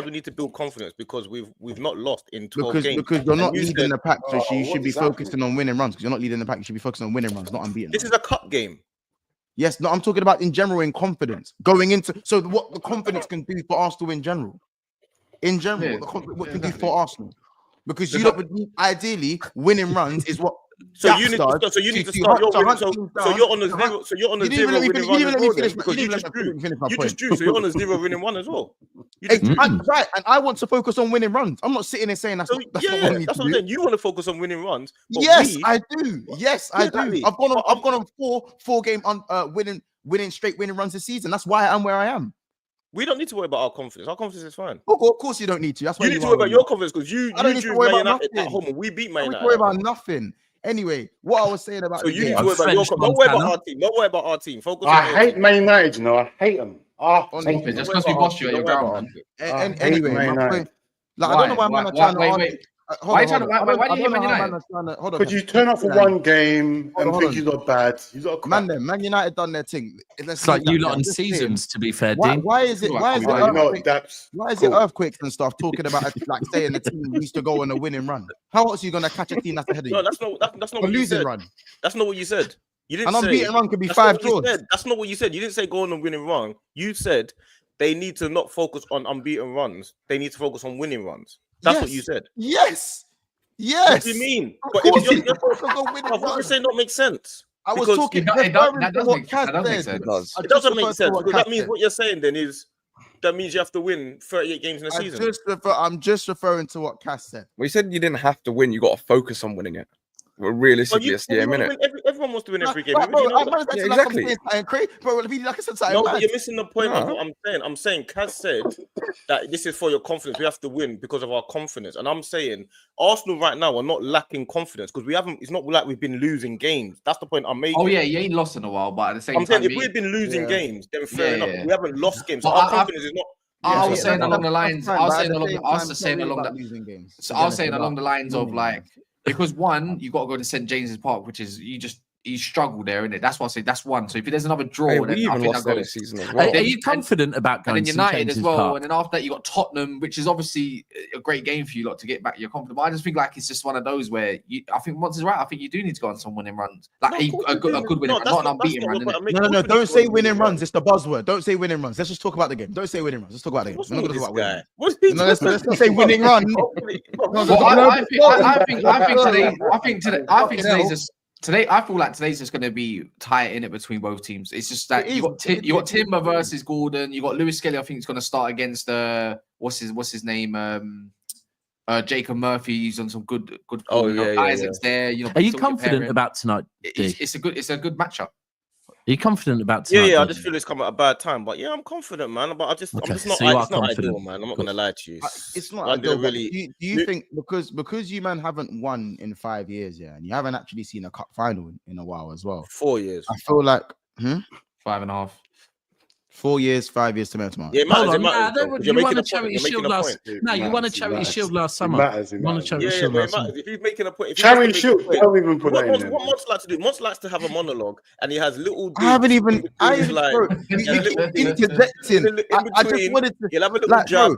we need to build confidence? Because we've not lost in 12 games. Because you're not leading the pack, so you should be focusing on winning runs. Because you're not leading the pack, you should be focusing on winning runs, not unbeaten. This is a cup game. Yes, no, I'm talking about in general in confidence. Going into what the confidence can do for Arsenal in general. What can do for Arsenal? Because ideally winning runs is what. So you need to start your winning. So you're on a zero. So you're on a zero winning run as well. Because you just drew. So you're on a 0 winning one as well. Right, and I want to focus on winning runs. I'm not sitting there saying that's not what I need to do. I'm saying. You want to focus on winning runs. Yes, I do. I've gone on four game winning straight winning runs this season. That's why I'm where I am. We don't need to worry about our confidence. Our confidence is fine. Of course, you don't need to. That's why you need to worry about your confidence because you drew Man United at home and we beat Man United. Don't worry about nothing. Anyway, what I was saying about you need to worry about your confidence. Don't worry about our team. Don't worry about our team. Focus. I hate Man United. You know, I hate them. Just because we bossed you at your ground. Anyway, my point. Like, I don't know why I'm trying to argue. Why do you hate Man United? Because you turn up for one game and think you got bad. Man United done their thing. It's like you lot on seasons, to be fair, Dean. Why is it earthquakes and stuff talking about like saying the team used to go on a winning run? How else are you gonna catch a team that's ahead of you? No, that's not what you said. Run. That's not what you said. You didn't say an unbeaten run could be 5 draws. That's not what you said. You didn't say go on a winning run. You said they need to not focus on unbeaten runs. They need to focus on winning runs. That's what you said. Yes. What do you mean? But what you're saying don't make sense. I was talking. That doesn't make sense. It doesn't make sense. Because that means what you're saying then is that means you have to win 38 games in a season. I'm just referring to what Cass said. Well, you said you didn't have to win. You got to focus on winning it. Well, realistically, it's a minute. Everyone wants to win every game. Exactly. You're missing the point of what I'm saying. I'm saying Kaz said that this is for your confidence. We have to win because of our confidence. And I'm saying Arsenal right now are not lacking confidence because it's not like we've been losing games. That's the point I'm making. Oh, yeah, you ain't lost in a while, but at the same time. I'm saying if we've been losing games, then fair enough. We haven't lost games. So our confidence is not. I was saying along the lines of like, because one, you got to go to St. James's Park, which is you just you struggle there, innit? That's why I say that's one. So if there's another draw, Hey, then we I even think lost that there goes. this season as Are, well. are you confident about And going then to United St. as James's well, Park? and then after that you got Tottenham, which is obviously a great game for you lot to get back your confidence. But I just think like it's just one of those where I think Mods is right. I think you do need to go on some winning runs, like a good winning run, not an unbeaten run. No. Don't say winning runs. It's the buzzword. Don't say winning runs. Let's just talk about the game. Don't say winning runs. Let's talk about the game. We're not going to talk about winning. What's he No, let's not say winning run. Today, I feel like today's just going to be tight in it between both teams. It's just that you got Timber versus Gordon. You got Lewis Skelly. I think it's going to start against what's his name? Jacob Murphy. He's on some good. Oh, form. yeah, Isaac's there. You know, Are you confident about tonight? It's a good matchup. Are you confident about tonight? Yeah. I just feel it's come at a bad time, but yeah, I'm confident, man. But I'm just not. So It's not ideal, man. I'm not gonna lie to you. It's not I ideal. didn't Really. Do you think because you man haven't won in 5 years, yeah, and you haven't actually seen a cup final in a while as well? 4 years. I feel like 5.5. 4 years, 5 years tomorrow. Yeah, it matters. It matters. You won a charity shield last. No, you won a charity shield last summer. It Won a charity Yeah, shield but it last summer. matters. If he's making a point, Charity shield. Don't even put that in there. What Mods like to do? Mods likes to have a monologue, and he has little. I haven't even. I he's like, bro, you keep interjecting. I just wanted to. You'll have a little Like, jab. bro,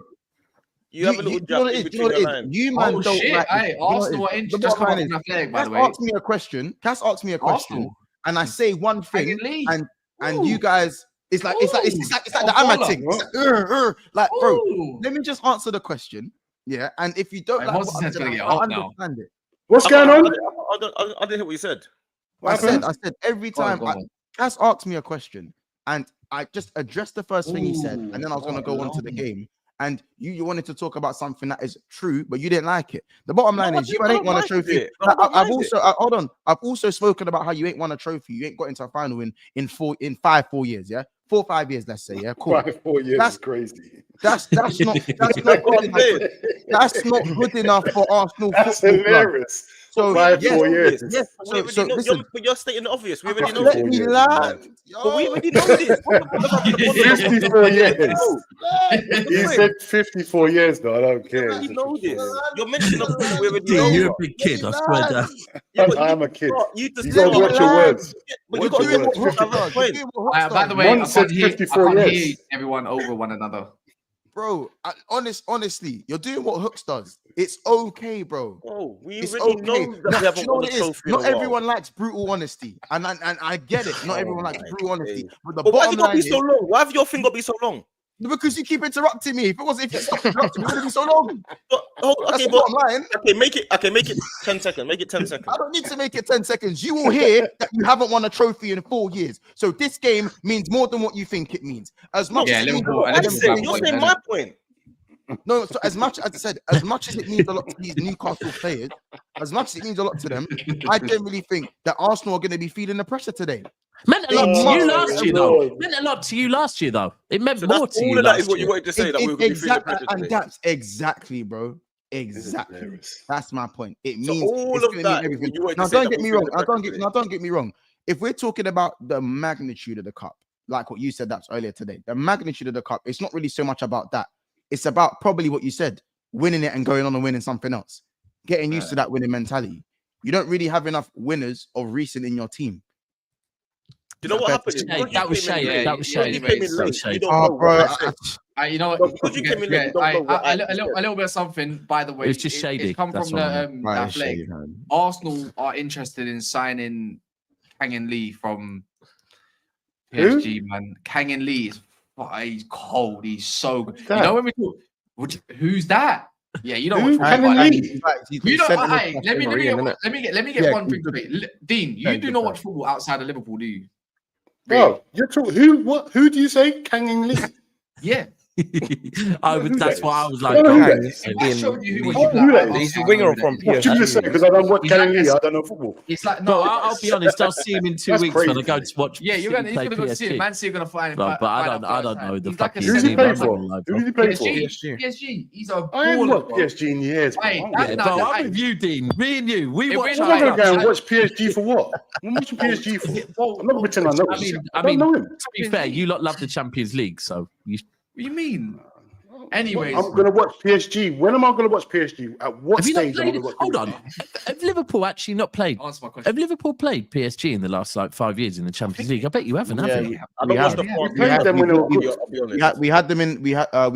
You have a little jab in between the lines. You man Oh don't shit! like. Hey, Arsenal are injured. Just come up from Athletic, by the way. Cass asked me a question. Arsenal. And I say one thing, Lee. and you guys, it's like the Amma thing. It's like, bro, let me just answer the question. Yeah, and if you don't Hey, like Moses what I'm is gonna saying, get I hot now. understand it. What's going on? I didn't hear what you said. What happened? I said every Go on, time go on. Cass asked me a question, and I just addressed the first thing he said, and then I was going to go on to the game. And you wanted to talk about something that is true, but you didn't like it. The bottom line is you ain't won a trophy. I've also spoken about how you ain't won a trophy. You ain't got into a final in 4 years. Yeah, 4 or 5 years. Let's say. Yeah, cool. 4 years That's is crazy. That's not good enough. That's not good enough for Arsenal That's Football Club. hilarious. So 4 yes, years. yes. So listen. But you're stating the obvious. We already know Let this. me land. But we already know this. 54 years. He said 54 years though. I don't care. We know this. You're mentioning a point we already Dude, know. you're a big kid. I swear down. I'm a kid. You just You gotta watch your words. But you Watch got your to words. have a point. By the way, I One said can't hear 54 years. hear everyone over one another. Bro, honestly, you're doing what Hooks does. It's okay, bro. Oh, we It's already okay. know that No, we do haven't you know won what a it is? trophy in a Not while. everyone likes brutal honesty, and I get it. Not everyone likes brutal honesty, but the But why has bottom it got to line be is so long? Why have your thing got to be so long? because you keep interrupting me. If you stop interrupting me, it wouldn't be so long. But, That's okay, the but bottom line. okay, make it 10 seconds. Make it 10 seconds. I don't need to make it 10 seconds. You will hear that you haven't won a trophy in 4 years. So this game means more than what you think it means. As much Yeah, as it means a Liverpool- lot and to Liverpool- them, You're saying my point. no, so as much as I said, as much as it means a lot to these Newcastle players, as much as it means a lot to them, I generally think that Arsenal are going to be feeling the pressure today. Meant a lot to you last year, though. Lord. Meant a lot to you last year, though. It meant So more that's to you all of that last is what you year. wanted to say, that we were going to be feeling the pressure And today. that's exactly, bro. Exactly. hilarious. That's my point. It So means all it's of gonna that mean everything. is what you wanted Now to say don't that get we me feel wrong. the Now pressure today. don't get me wrong. If we're talking about the magnitude of the cup, like what you said that's earlier today, the magnitude of the cup, it's not really so much about that. It's about probably what you said, winning it and going on and winning something else, getting used to that winning mentality. You don't really have enough winners of recent in your team. Do you know what happened? That was shade. That was shade. That was shade. Oh, bro, You know what? Because you came in late, you don't know what I a little bit of something, by the way. It's just shady. It's come That's from all I the Right, Athletic. shade, man. Arsenal are interested in signing Kang-In Lee from Who? PSG, man. Kang-In Lee is he's cold. He's so good. that? You know when we talk, who's that? Yeah, you know Who? what? Kang-In football- Lee? You know, Sent him hey, a let me get Yeah, one thing good. straight. Dean, you Yeah, do good not guy. watch football outside of Liverpool, do you? Bro, you're talking who? What? Who do you say? Kang-In Lee? Yeah. That's what I was like. I don't know who that oh, is. If I showed you who Who he is, that is? He's the winger from What you just say? Because I don't watch He's Kang-In like- Lee. I don't know football. It's like No, no. I'll be honest. I'll see him in 2 That's weeks when I crazy. go to watch. Yeah, City he's gonna play go see it. PSG. Man City are gonna find. But I don't know the He's like a fucking. Who's he centre playing back. for? Who did he play for? PSG. PSG. He's a I ain't baller, watched bro. PSG in years. Bro. Hey, I'm that- Yeah, no, bro, no, I'm hey. with you, Dean. Me and you. We If watch. we're not trying gonna go and to- watch PSG for what? I'm watching PSG for. Well, I'm not gonna pretend I know. I him. mean, I don't know him. to be fair, you lot love the Champions League, so you. What do you mean? Anyways, I'm going to watch PSG. When am I going to watch PSG? At what Have you not stage am I played? going to watch Hold PSG? on. Have Liverpool actually not played? answer my question. Have Liverpool played PSG in the last like 5 years in the Champions League? I bet you haven't, have you? I don't watch the We played them when they were good. I'll be honest. We had them in. We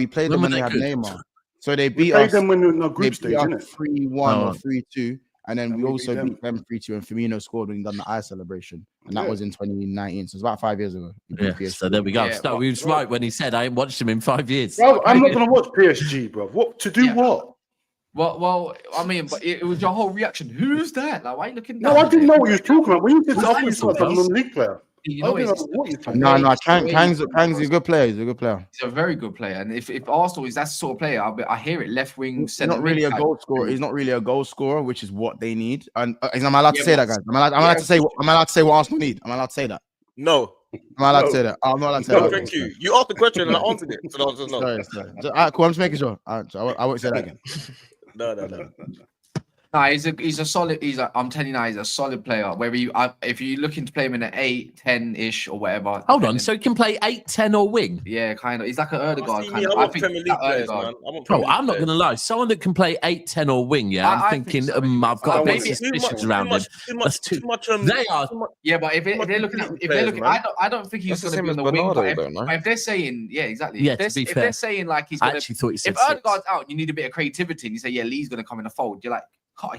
played them When when they were had they good? Neymar. So they We beat played us. them when they were in the They group beat stage, us innit? 3-1 Oh. or 3-2, and then And we we also beat beat them 3-2, and Firmino scored when he done the eye celebration, and that Yeah. was in 2019. So it's about 5 years ago. We beat Yeah, PSG. so there we go. Yeah, So he was right when he said I ain't watched him in 5 years. Bro, I'm not going to watch PSG, bro. What to do? Yeah. What? Well, I mean, but it was your whole reaction. Who's that? Like, why are you looking? No, down I didn't there? know what you was talking about. When you said, I Well, thought you that's said some all, non-league player. You I know, didn't it's know what you talking No, about. Kang's a good player. He's a good player. He's a very good player, and if Arsenal is that sort of player, I hear it left wing. He's not really a goal scorer. He's not really a goal scorer, which is what they need. And am I allowed to Yeah, say but- that, guys? Am I allowed to say? Am I allowed to say what Arsenal need? Am I allowed to say that? No, Am I allowed to No. say that? I'm not allowed to say no, that. thank you. You asked the question and I answered it. So the answer is no. Sorry. All right, cool. I'm just making sure. All right, so I won't say that again. No. Nah, he's a solid. I'm telling you now, he's a solid player. Whether if you're looking to play him in an 8, 10-ish or whatever. Hold on, depending- so he can play 8, 10 or wing? yeah, kind of. He's like an I Erdegaard kind of. want Premier League players, man. Bro, I'm not going to lie. Someone that can play 8, 10 or wing, yeah, I'm I think thinking so. I've got a bit Maybe suspicions around him. That's too- they are. Yeah, but if they're looking at, I don't think he's That's the going to same be on as the wing. Bernardo, But though, no? if they're saying, yeah, exactly. Yeah, if to be if fair. they're saying like he's I going to, actually thought he said if 6. Erdegaard's out, you need a bit of creativity, and you say, yeah, Lee's going to come in the fold. You're like, calm.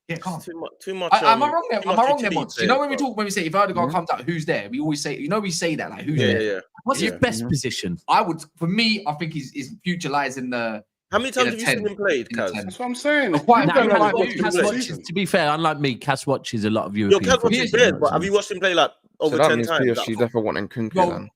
Yeah, calm. Too much. Am I wrong there? too Am much I wrong there, utility Mons? You know when we players, talk, when we say if Erdegaard Mhm. comes out, who's there? We always say, we say that, like, who's bro. there? Yeah. What's his Yeah. best position? I would, for me, I think his future lies in the. How many times In a have you 10. seen him played, In a Kaz? 10. That's what I'm saying. Oh, quite You now, don't unlike like you, watching Cass the watches, season. to be fair, unlike me, Cass watches a lot of Your European Kaz watches Here's- dead, but have you watched him play like So over that 10 means times? PSG definitely wanting Cunha Well, then.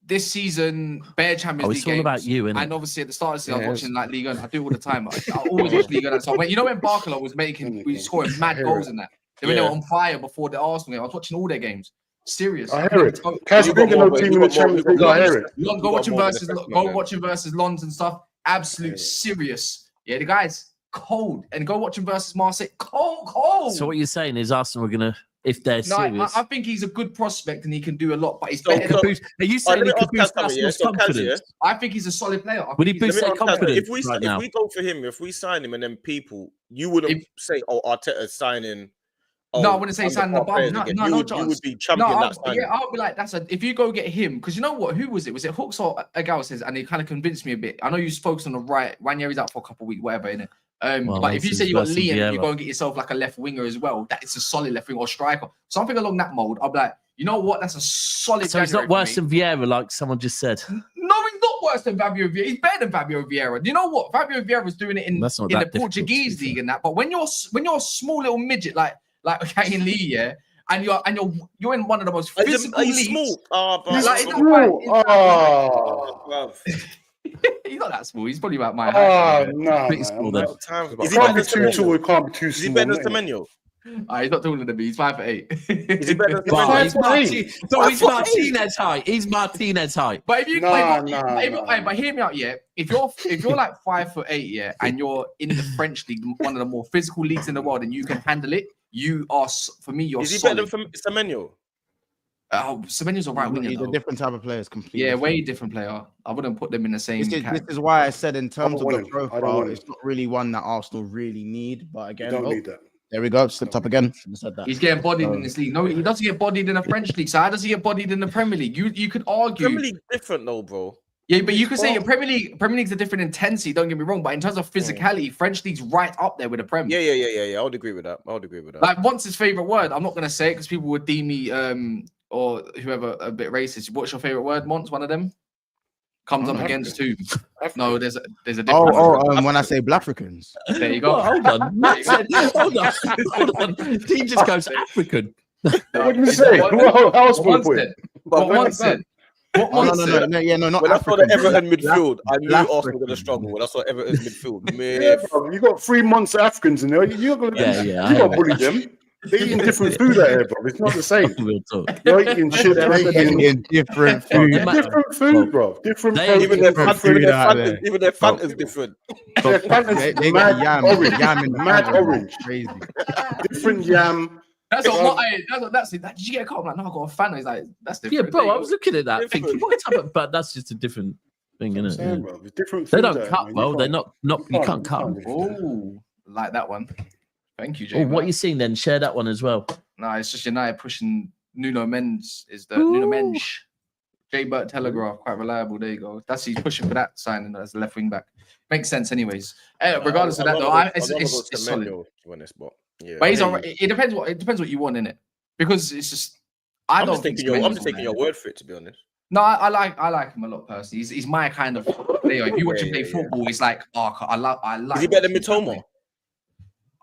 this season, bare Champions Oh, League it's all games, about you, innit? and obviously at the start of the season, I Yeah, was watching like Ligue 1. I do it all the time. I always watch Ligue 1. So when Barcola was scoring mad goals in that, when they were on fire before the Arsenal game, I was watching all their games. Serious. I hear it. Go Kaz, You you think got no more, team you in the got more, Champions you League? got I hear it. Go You got watching more of an versus assessment go then. watching versus Lons and stuff. Absolute serious. Yeah, the guy's cold. And go watching versus Marseille. Cold. So what you're saying is Arsenal are going to, if they're No, serious, I think he's a good prospect and he can do a lot, but he's So- better. could boost, are you saying let he me could ask Kaz boost something, yeah? Arsenal's So Kaz, confidence? I think he's a solid player. I Would he think he's boost a- their Let me ask Kaz, confidence if right now? we go for him, if we sign him and then people, you wouldn't say, oh, Arteta's signing. Oh, No, I wouldn't say signing the underclass bum. players No, again. no, you no would, chance. you would be champion that signing. I would be like, if you go get him, because you know what? Who was it? Was it Hooks or Agal says? And it kind of convinced me a bit. I know you focused on the right. Ranieri's out for a couple of weeks, whatever, innit? Well, But if you this say is you got versus Lee and Vieira. you go and get yourself like a left winger as well, that is a solid left winger or striker. Something along that mold. I'll be like, you know what? That's a solid. So he's not January worse for me. than Vieira, like someone just said. No, he's not worse than Fabio Vieira. He's better than Fabio Vieira. You know what? Fabio Vieira was doing it in That's not the that difficult, Portuguese to be league and that. But when you're a small little midget like Kang-In Lee, yeah, and you're in one of the most physical Are you leagues. small? Oh, bro. He's Like, small. it's Oh, Bruv. He's not that small. He's probably about my oh, height. no, Pretty small then. man. Times, It is he can't better be than too tall. Semenyo? It can't be too Is he small. better than innit? Semenyo? He's not taller than me. He's 5'8". Is he better than Well, Semenyo? he's 5'8". He's Martinez height. He's Martinez height. But if you, Nah, but hear me out, yeah. If you're like 5'8", yeah, and you're in the French league, one of the more physical leagues in the world, and you can handle it, you are for me. You're Is he solid. better than Semenyo? Semenyo's a right winger. He's a though. different type of player. It's completely Yeah, different. way different player. I wouldn't put them in the same. This is why I said in terms of want the him. I don't profile, want it's not really one that Arsenal really need. But You again, don't need that. there we go. Slipped up again. Shouldn't have said that. He's getting bodied in this league. No, he doesn't get bodied in the French league. So how does he get bodied in the Premier League? You could argue. Premier League different though, bro. Yeah, but you could say Premier League's a different intensity. Don't get me wrong, but in terms of physicality, French league's right up there with the Premier. Yeah. I would agree with that. Like once his favorite word, I'm not gonna say it because people would deem me or whoever a bit racist. What's your favorite word, Mons? One of them comes up against who? No, there's a difference. When I say Black Africans, There you go. Oh, hold on. Matt said, hold on. He just goes African. What did you say? How else What would Mons you put said? it? What Mons said? What no, Mons said? not When I saw the African. Everton midfield, I knew Black Arsenal were going to African. struggle. When I saw Everton's midfield, Yeah, man. bro, you got 3 months of Africans in there. You're gonna, Yeah, you I got know. bully them. They're eating different food out here, bro. It's not the same. Real talk. You're eating shit. They're eating in different food. different food, bro. Different They- protein, Even their Different different food out there. Even their Fanta's different. Their Fanta's They mad got yam, orange. yam in the Mad Fanta, orange. Crazy. Different yam. That's it. Did you get a call? I'm like, no, I got a fan. He's like, that's Yeah, different. bro, There you I was looking at that Different. thinking, what type of, but that's just a different. thing, I'm isn't saying, it? bro. There's different They things don't out cut, there, man. bro. They're not. You can't cut them. do that. Oh, like that one. Thank you, Oh, Jay. what you seen then? Share that one as well. No, it's just United pushing Nuno Mendes is the Nuno Mendes. Jay Burt Telegraph, quite reliable. There you go. He's pushing for that signing as the left wing back. Makes sense, anyways. Regardless of that, though, it's solid. Yeah, But he's alright. It depends what you want in it, because it's just I'm just taking your word for it, to be honest. No, I like him a lot personally. He's my kind of player. If you watch him play football, he's like, oh, I like. Is he better than Mitoma?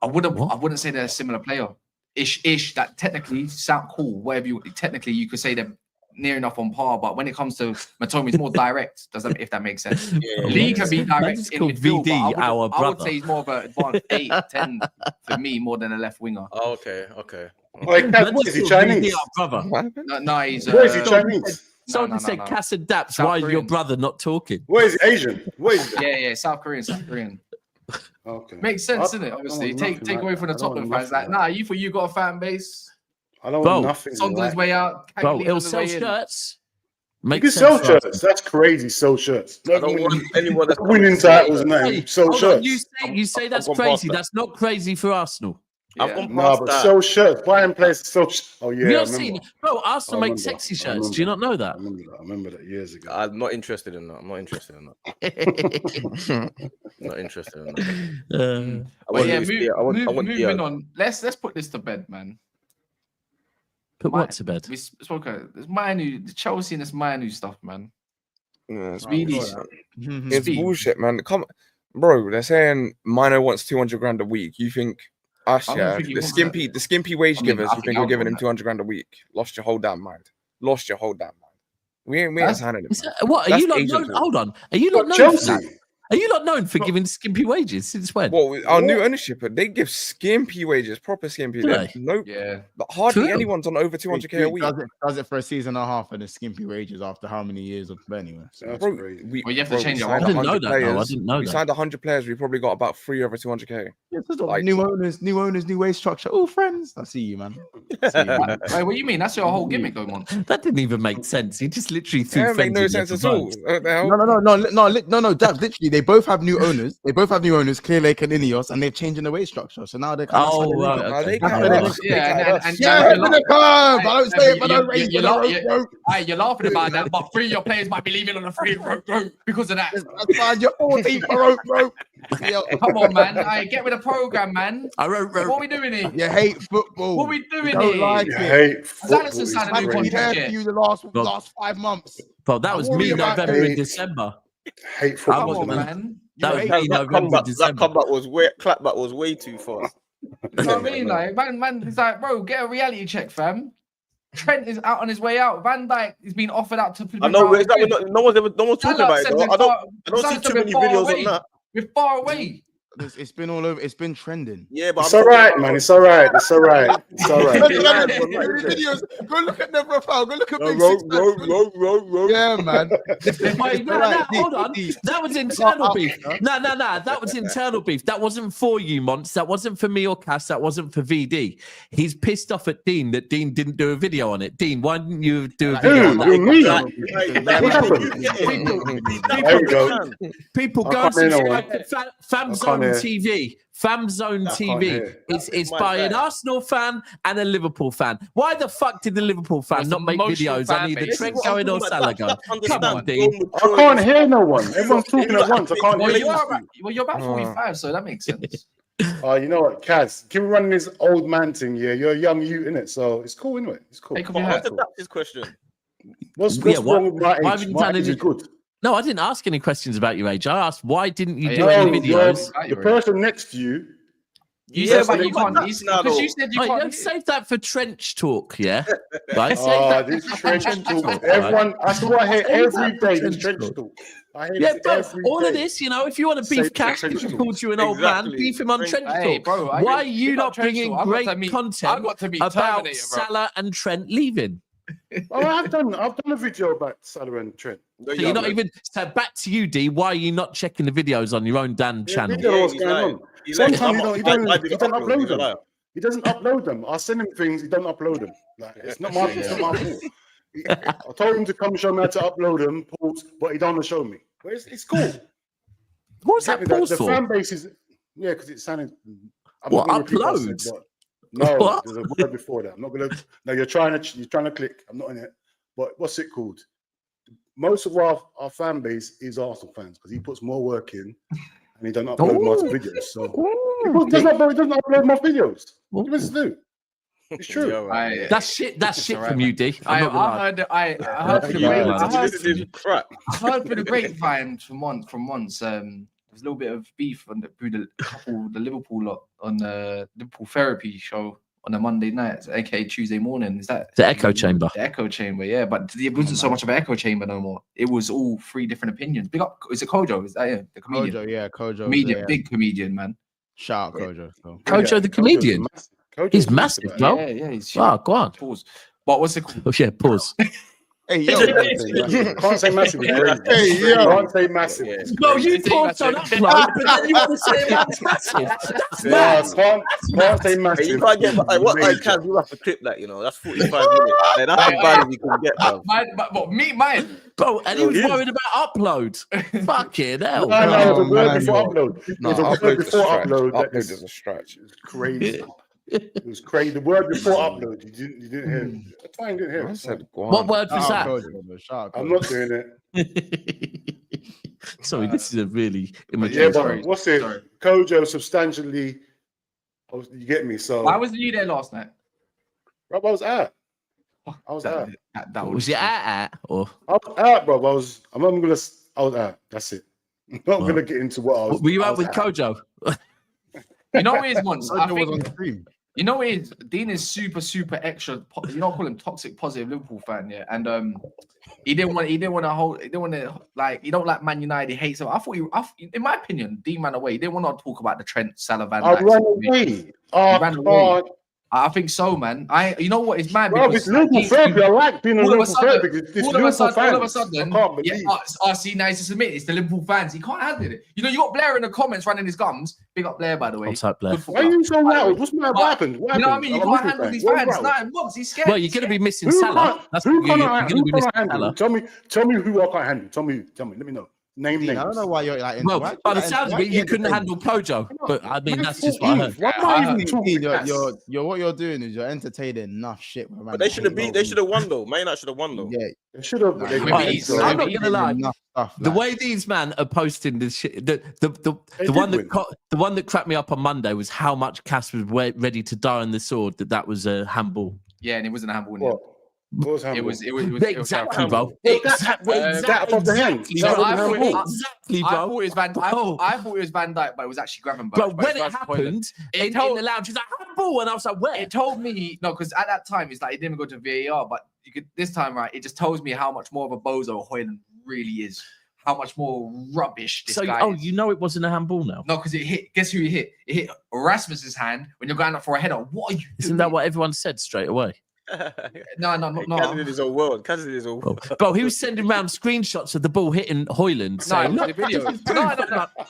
I wouldn't say they're a similar player. Ish. That technically sound cool. Whatever technically you could say they're near enough on par, but when it comes to Mitoma, he's more direct. If that makes sense? Lee can be direct in midfield. VD, I would say he's more of an advanced 8, 10 for me, more than a left winger. Oh, okay. Is he Chinese? Brother. No, he's. Where is he Chinese? Someone said Cass adapts. South Why is your Korean. brother not talking? Where is he? Asian? Where is he? Yeah, South Korean. Okay. Makes sense, doesn't it? Obviously, take away from the Tottenham fans. Like, nah, you got a fan base. I don't want nothing. It's on his way out. Bro, he'll sell shirts. You can sell shirts. That's crazy. Sell shirts. I don't want anyone that's winning titles and that. Sell shirts. You say that's crazy. That's not crazy for Arsenal. But sell shirts. Buying players to sell shirts. Oh, yeah. You're seeing, bro, Arsenal make sexy shirts. Do you not know that? I remember that years ago. I'm not interested in that. Not interested in that. Moving on. Let's put this to bed, man. Put what to bed? We spoke about this Mainoo, the Chelsea and this Mainoo stuff, man. Yeah, It's bullshit, man. Bro, they're saying Mainoo wants 200 grand a week. You think us, the skimpy wage givers, you think we're giving him 200 grand a week? Lost your whole damn mind. We ain't signing him. What are you not known? Hold on. Are you not known for that? Are you not known for giving skimpy wages? Since when? Well, our new ownership, they give skimpy wages, proper skimpy. No, hardly anyone's on over 200k a week. Does it for a season and a half and the skimpy wages after how many years of anyway? So bro, you have to change it. I didn't know that. We signed 100 players. We probably got about 3 over 200k. Like, new owners, new wage structure. Oh, friends, I see you, man. Wait, what do you mean? That's your whole gimmick going on. That didn't even make sense. He just literally threw. Make no sense at all. No. That's literally. They both have new owners. Clear Lake and Ineos, and they're changing the wage structure. So now they're kind of I don't say it, but I don't raise it. You're laughing about that, but 3 of your players might be leaving on a free rope because of that. That's fine. You're 14 for rope. Come on, man. Get with the program, man. What are we doing here? You hate football. What are we doing you here? Like you hate football. Alison signed a new I've been there contract. for you the last 5 months. Bro, that was me November and December. Hate football, Come on, man. That was me November December. Clapback was way too fast. You know what I mean? Like, man, it's like, bro, get a reality check, fam. Trent is out on his way out. Van Dijk is being offered out to. I know. No one's talking about it. I don't see too many videos on that. We're far away. It's been all over. It's been trending. Yeah, but it's all right, man. It's all right. Go look at the profile. Go look at Big Six. Yeah, man. Hold on. That was internal beef. No. That was internal beef. That wasn't for you, Mons. That wasn't for me or Cass. That wasn't for VD. He's pissed off at Dean that Dean didn't do a video on it. Dean, why didn't you do a video on that? People go and subscribe to Fam Zone TV. Fam Zone TV. It's by an Arsenal fan and a Liverpool fan. Why the fuck did the Liverpool fan not make videos on either Trent going or Salah going? Come on, Dean. I can't hear no one. Everyone's talking at once. I can't hear you. Well, you're about 45, so that makes sense. You know what, Kaz? Keep running this old man thing. Yeah, you're a young youth, innit? So it's cool, innit? It's cool. What's this question? What's wrong with my age? My age is good. No, I didn't ask any questions about your age. I asked why didn't you do any videos? The person next to you. You said you can't. Because you said you can't. Save that for trench talk, yeah? Right? This trench talk. Everyone, that's what I hear every day. This trench talk. But all of this, if you want to beef Cash because he called you an old man, beef him on trench talk. Bro, why are you not bringing great content about Salah and Trent leaving? I've done a video about Salah and Trent. So you're not even. So back to you, D. Why are you not checking the videos on your own damn channel? What's going on? Sometimes he don't upload them. He doesn't upload them. I send him things. He doesn't upload them. It's not my fault. I told him to come show me how to upload them, but he don't want to show me. But it's cool. What's that pause the for? fan base is because it sounded. I'm What, not gonna repeat what I said, uploads? but no, What? there's a word before that. I'm not gonna. No, you're trying to click. I'm not in it. But what's it called? Most of our fan base is Arsenal fans because he puts more work in and he doesn't upload my videos. So he doesn't upload my videos. What do you mean to do? It's true. Yeah, right. That's shit. That's shit right, from you, D. I I'm heard not gonna lie. Crap. I heard through the grapevine from once. There's a little bit of beef through the Liverpool lot on the Liverpool therapy show on a Monday night, aka Tuesday morning. Is that The echo chamber? The echo chamber, yeah. But it wasn't so much of an echo chamber no more. It was all three different opinions. Big up, is it Kojo? Is that the comedian? Kojo. Comedian, big comedian, man. Shout out Kojo. So. Kojo, the comedian. He's massive, bro. Yeah, he's huge. Oh, go on. Pause. But what's it called? Oh, yeah, pause. Hey, yo. Can't say massive. Hey, yo. Can't say massive. No, you paused on upload, but then you want to say that's massive. That's mad. Can't say Hey, massive. you can't get what like Kaz, you have to clip that, that's 45 minutes. Like, that's as bad as you can get, bro. Mine. Bro, and he was worried about upload. Fucking hell. No, the word man, before upload. No, The word upload before upload. Upload is a stretch. It's crazy. It was crazy. The word before upload. You didn't hear it. I finally didn't hear I it. said, What word was Shout that? out Kojo, shout out I'm Kojo. not doing it. Sorry, this is a really immature Yeah, story. but what's it? Sorry. Kojo substantially. You get me? So Why wasn't you there last night? Rob, I was out. I was out. That Was it at or I was out, bro. I was out. That's it. I'm not gonna get into what I was. were you I out was with Kojo? You know what it is, once. I Kojo was on think stream. you know what it is. Dean is super extra. You know, I call him toxic positive Liverpool fan, yeah. And he didn't want to like. He don't like Man United. He hates them. I thought in my opinion, Dean ran away. He didn't want to talk about the Trent, Salah, Van I Dijk ran situation. away. Oh, ran away. God. I think so, man. You know what? It's mad. Bro, it's Liverpool therapy. I like being a all of a Liverpool sudden- therapy because it's all of a Liverpool sudden, fans. I can't believe. see, now he's just admitted it's the Liverpool fans. He can't handle it. You know, you got Blair in the comments running his gums. Big up Blair, by the way. What's up, Blair? Good Why are footballer. you so loud? What happened? What You know what I happened? mean? You I'm a can't handle Liverpool these fan. fans. What's wrong? No, Muggs, he's scared. Well, you're going to be missing Who Salah. can't- That's who what you're can't going to be missing handle? Salah. Tell me who I can't handle. Tell me. Let me know. Name Dean, names. I don't know why you're like. Well, why- by the why- sounds of why it, you couldn't entertaining? handle Kojo. But I mean, Man, that's just what I heard. Why am I even Dean, talking? you're what you're doing is you're entertaining enough shit. But they should have won though. Man United should have won though. Yeah, They should have. Nah, They maybe didn't, he's- so- I'm not maybe going to lie. enough stuff. The like- way these man are posting this shit, the They one did that the one that cracked me up on Monday was how much Cass was ready to die on the sword. That was a handball. Yeah, and it wasn't a handball. What? What was It happening? was Exactly, bro. Well, that above the hand. Exactly, That bro. above the hand. Exactly, I bro. thought it was Van. Bro. I thought it was Van Dijk, but it was actually Gravenberch. Bro, but when it's it first point. happened It in told- the lounge, he's like, handball. And I was like, where? It told me no, because at that time it's like it didn't go to VAR, but you could this time right. It just tells me how much more of a bozo Hoyland really is. How much more rubbish this So, guy is. you know it wasn't a handball now? No, because it hit. Guess who it hit? It hit Rasmus's hand when you're going up for a header. What are you Isn't doing? that what everyone said straight away? No. Kaz in his own world. Kaz in his own Bro, world. bro, he was sending around screenshots of the ball hitting Hoyland. No, Saying, the look, video.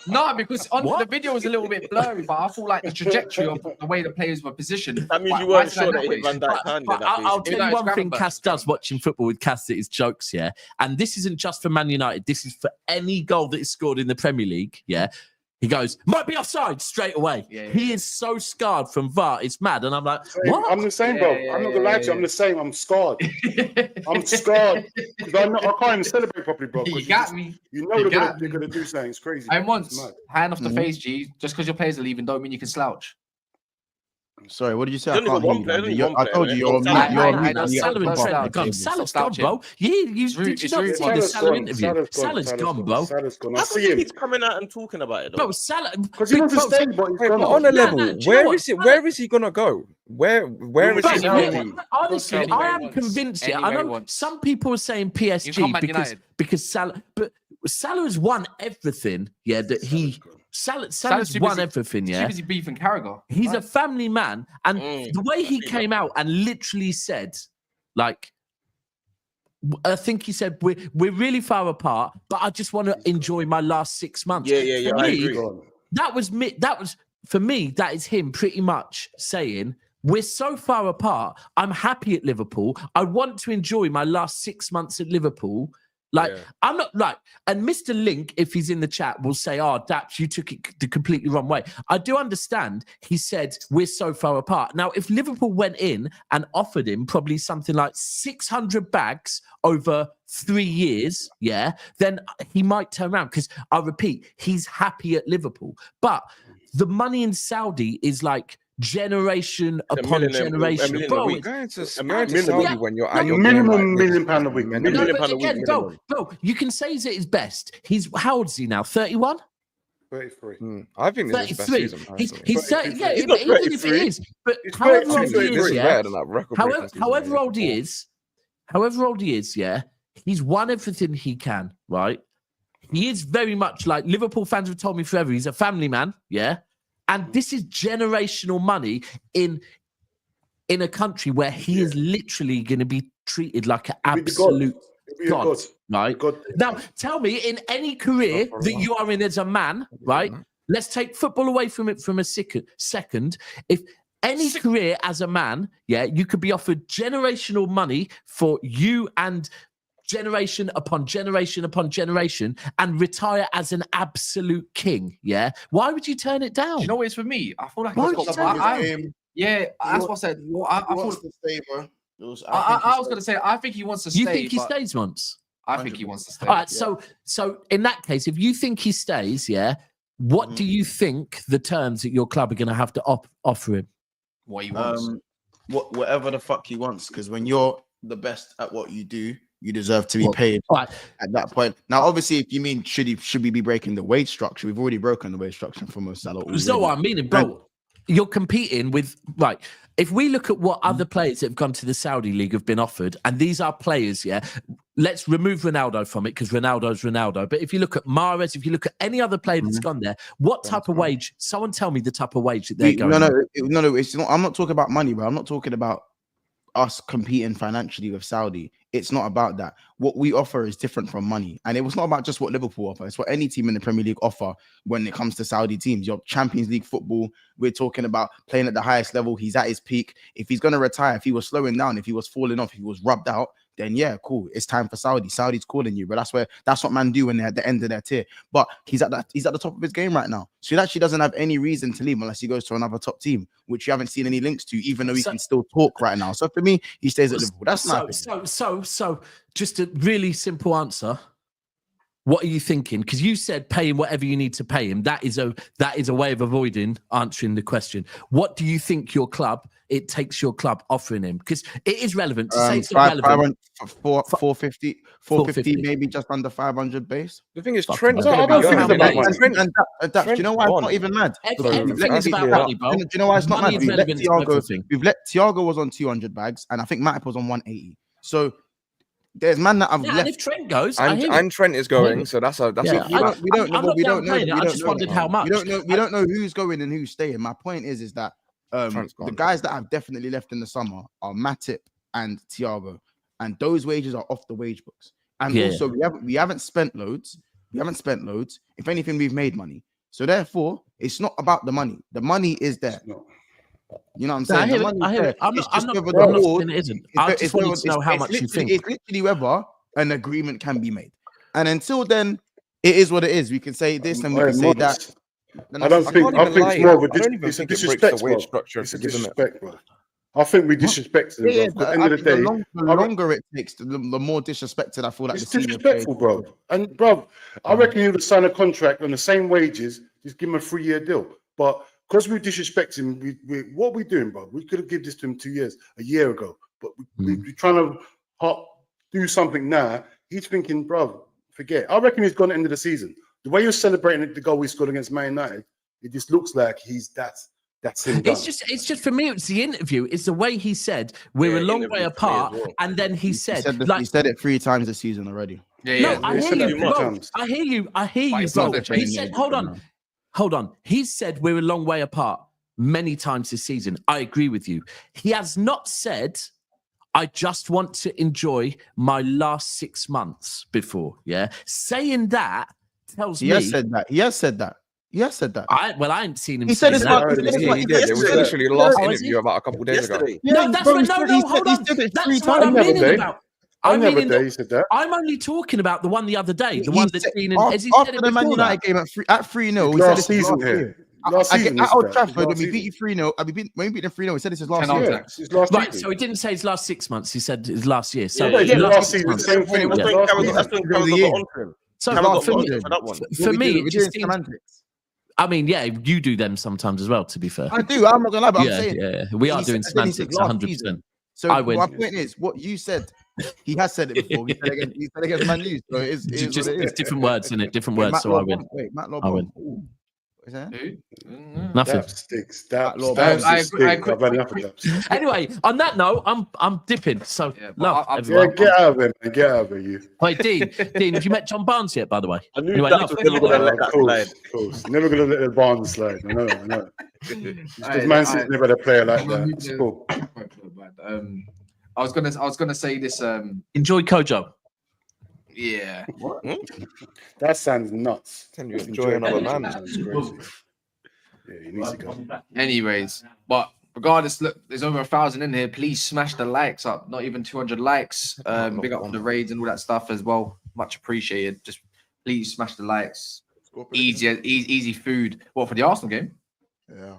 No, because on What? the video was a little bit blurry, but I feel like the trajectory of the way the players were positioned. That means why- you why weren't is that sure that that it way? hit Van Dijk's hand. But I'll tell No, you it's one thing Gravenberch. Cass does watching football with Cass that is jokes, yeah. And this isn't just for Man United. This is for any goal that is scored in the Premier League, yeah. He goes, might be offside straight away. Yeah. He is so scarred from VAR. It's mad. And I'm like, what? I'm the same, bro. Yeah, I'm not gonna lie to you. I'm the same. I'm scarred. I'm scarred because I can't even celebrate properly, bro. 'cause You you got just- me. You know You they're got gonna do something. It's crazy. And It's once, mad. hand off the Mhm. face, G. Just because your players are leaving, don't mean you can slouch. Sorry, what did you say? There's I only can't got hear one you, player, man. only I told you one you're player. on mute. You're on I mute. know and you Salah get and the Trent ball. are Gone. gone. Salah's Stop gone, chatting. bro. Yeah, did you not see the Salah's Salah gone. interview? Salah's Salah's gone, bro. Salah's gone. I How come see he him keeps coming out and talking about it though? Bro, Salah. because he wants to Bro, stay, but he's Wait, gone. but on a No, level, do you know where what? is it? Where is he gonna go? Where is Bro, he Salah- going? honestly, Anywhere I he am wants. convinced. Yeah, I Anywhere he know wants. some people are saying You come PSG Man United. because Salah, but Salah has won everything. Yeah, that he Salah's too won busy- everything. Too Yeah, busy beefing Carragher. he's a Right. family man, and the way he I see came out and literally said, like, I think he said we're really far apart, but I just want to enjoy my last 6 months. Yeah, For I me, agree. Gone. that was me. That was for me. That is him pretty much saying we're so far apart. I'm happy at Liverpool. I want to enjoy my last 6 months at Liverpool. Like, I'm not like, and Mr. Link, if he's in the chat, will say, "Oh, Daps, you took it the completely wrong way." I do understand. He said we're so far apart. Now, if Liverpool went in and offered him probably something like 600 bags over 3 years, then he might turn around. Because I repeat, he's happy at Liverpool. But the money in Saudi is like generation upon generation. Bro, going to Saudi when you're at your minimum £1 million a week. Bro, you can say he's at his best. He's how old is he now? 31? 33. I think this is his best season. He's 30, He's even not if it is, but however old he is, he's won everything he can, right? He is very much like Liverpool fans have told me forever. He's a family man, and this is generational money in a country where he is literally going to be treated like an absolute god, right? Now, tell me, in any career that you are in as a man, right? Let's take football away from it from a second. If any career as a man, you could be offered generational money for you and generation upon generation upon generation and retire as an absolute king, why would you turn it down? Do you know what it's for me? I feel like that's what I said. I was going to say, I think he wants to stay. You think he stays once? I think he wants to stay. All right, so in that case, if you think he stays, what do you think the terms that your club are going to have to offer him? What he wants. Whatever the fuck he wants, because when you're the best at what you do, you deserve to be paid at that point. Now, obviously, if you mean should we be breaking the wage structure, we've already broken the wage structure for Mo Salah. That's not what I'm meaning, bro. You're competing with if we look at what other players that have gone to the Saudi League have been offered, and these are players, let's remove Ronaldo from it because Ronaldo's Ronaldo. But if you look at Mahrez, if you look at any other player that's gone there, what type of wage? Someone tell me the type of wage that they're going. No. It's not. I'm not talking about money, bro. I'm not talking about us competing financially with Saudi. It's not about that. What we offer is different from money. And it was not about just what Liverpool offer. It's what any team in the Premier League offer when it comes to Saudi teams. Your Champions League football, we're talking about playing at the highest level. He's at his peak. If he's going to retire, if he was slowing down, if he was falling off, if he was rubbed out, then cool. It's time for Saudi. Saudi's calling you, but that's what man do when they're at the end of their tier. But he's at the top of his game right now. So he actually doesn't have any reason to leave unless he goes to another top team, which you haven't seen any links to, even though he can still talk right now. So for me, he stays at Liverpool. That's so just a really simple answer. What are you thinking? Because you said pay him whatever you need to pay him. That is a way of avoiding answering the question. What do you think it takes your club offering him? Because it is relevant to say it's not relevant. 450, maybe just under 500 base. The thing is, Trent. Do you know why it's not even mad? Everything's about money, bro. Do you know why it's not mad? We've let Thiago was on 200 bags, and I think Matip was on 180. So there's man that I've left. And if Trent goes, and Trent is going, so that's we don't know. I just wondered how much. We don't know who's going and who's staying. My point is that the guys that have definitely left in the summer are Matip and Thiago, and those wages are off the wage books. And also we haven't spent loads. If anything, we've made money. So therefore, it's not about the money. The money is there. You know what I'm saying? I hear it. I'm not saying it isn't. I just wanted to know how much you think. It's literally whether an agreement can be made. And until then, it is what it is. We can say this and we can say that. I think it's more of a disrespect. It's a disrespect, bro. I think we disrespected him. At the end of the day, the longer it takes, the more disrespected I feel like it's disrespectful, bro. And bro, I reckon he would sign a contract on the same wages, just give him a 3-year deal. But because we disrespect him, what are we doing, bro? We could have given this to him 2 years, a year ago. But we're trying to do something now. He's thinking, bro, forget. I reckon he's gone at the end of the season. The way you're celebrating the goal he scored against Man United, it just looks like that's him. It's just for me, it's the interview. It's the way he said we're a long way apart, and then he said he said it 3 times this season already. I hear you, bro. I hear you, bro. He said, hold on. He said we're a long way apart many times this season. I agree with you. He has not said, I just want to enjoy my last 6 months before. Saying that tells me. He has said that. I ain't seen him. He said it's not. He did. It was literally the last interview about a couple of days ago. No, that's what. No, hold on. That's what I'm meaning about. I mean, never he said that. I'm only talking about the one the other day. The one that Dean and Ezzy after said the Man United game at 3-0. He said Last this season last here. year. Last season. At Old Trafford, when we beat you 3-0, when we beat them 3-0, he said this is last year. Yeah, it's last Right, season. so he didn't say his last 6 months. He said his last year. So last season, same thing. That's when Carragher got onto him. So Carragher got for me, onto him for that one. for me, we're it just doing seems. semantics. I mean, yeah, you do them sometimes as well. To be fair, I do. I'm not gonna lie, but I'm yeah, saying yeah, we are he doing said- then he said semantics last 100%. So I win. my point is, what you said, he has said it before. He said against Mainoo. So it is Just what it is. different words in it, different Wait, words. Matt So I win. Wait, Matt I win. Ooh. What is that? Nothing. That sticks. That I sticks. agree. I've had enough of that. Anyway, on that note, I'm dipping. So Yeah, but love I'm- everyone. Get out of it, man. Get out of it, you. Wait, Dean, have you met John Barnes yet? By the way, I knew Anyway, that love. was never going to let Of that course, slide. of course. Never gonna let the Barnes slide. I know. Because Alright, Man City's never had a player like I'm gonna that. move It's to- cool. I was gonna say this. enjoy Kojo. Yeah. That sounds nuts. Can you enjoy another man? Sounds crazy. Yeah, he needs to go. Anyways, but regardless, look, there's over 1,000 in here. Please smash the likes up. Not even 200 likes. Big up for the raids and all that stuff as well. Much appreciated. Just please smash the likes. Easy food. What for the Arsenal game? Yeah.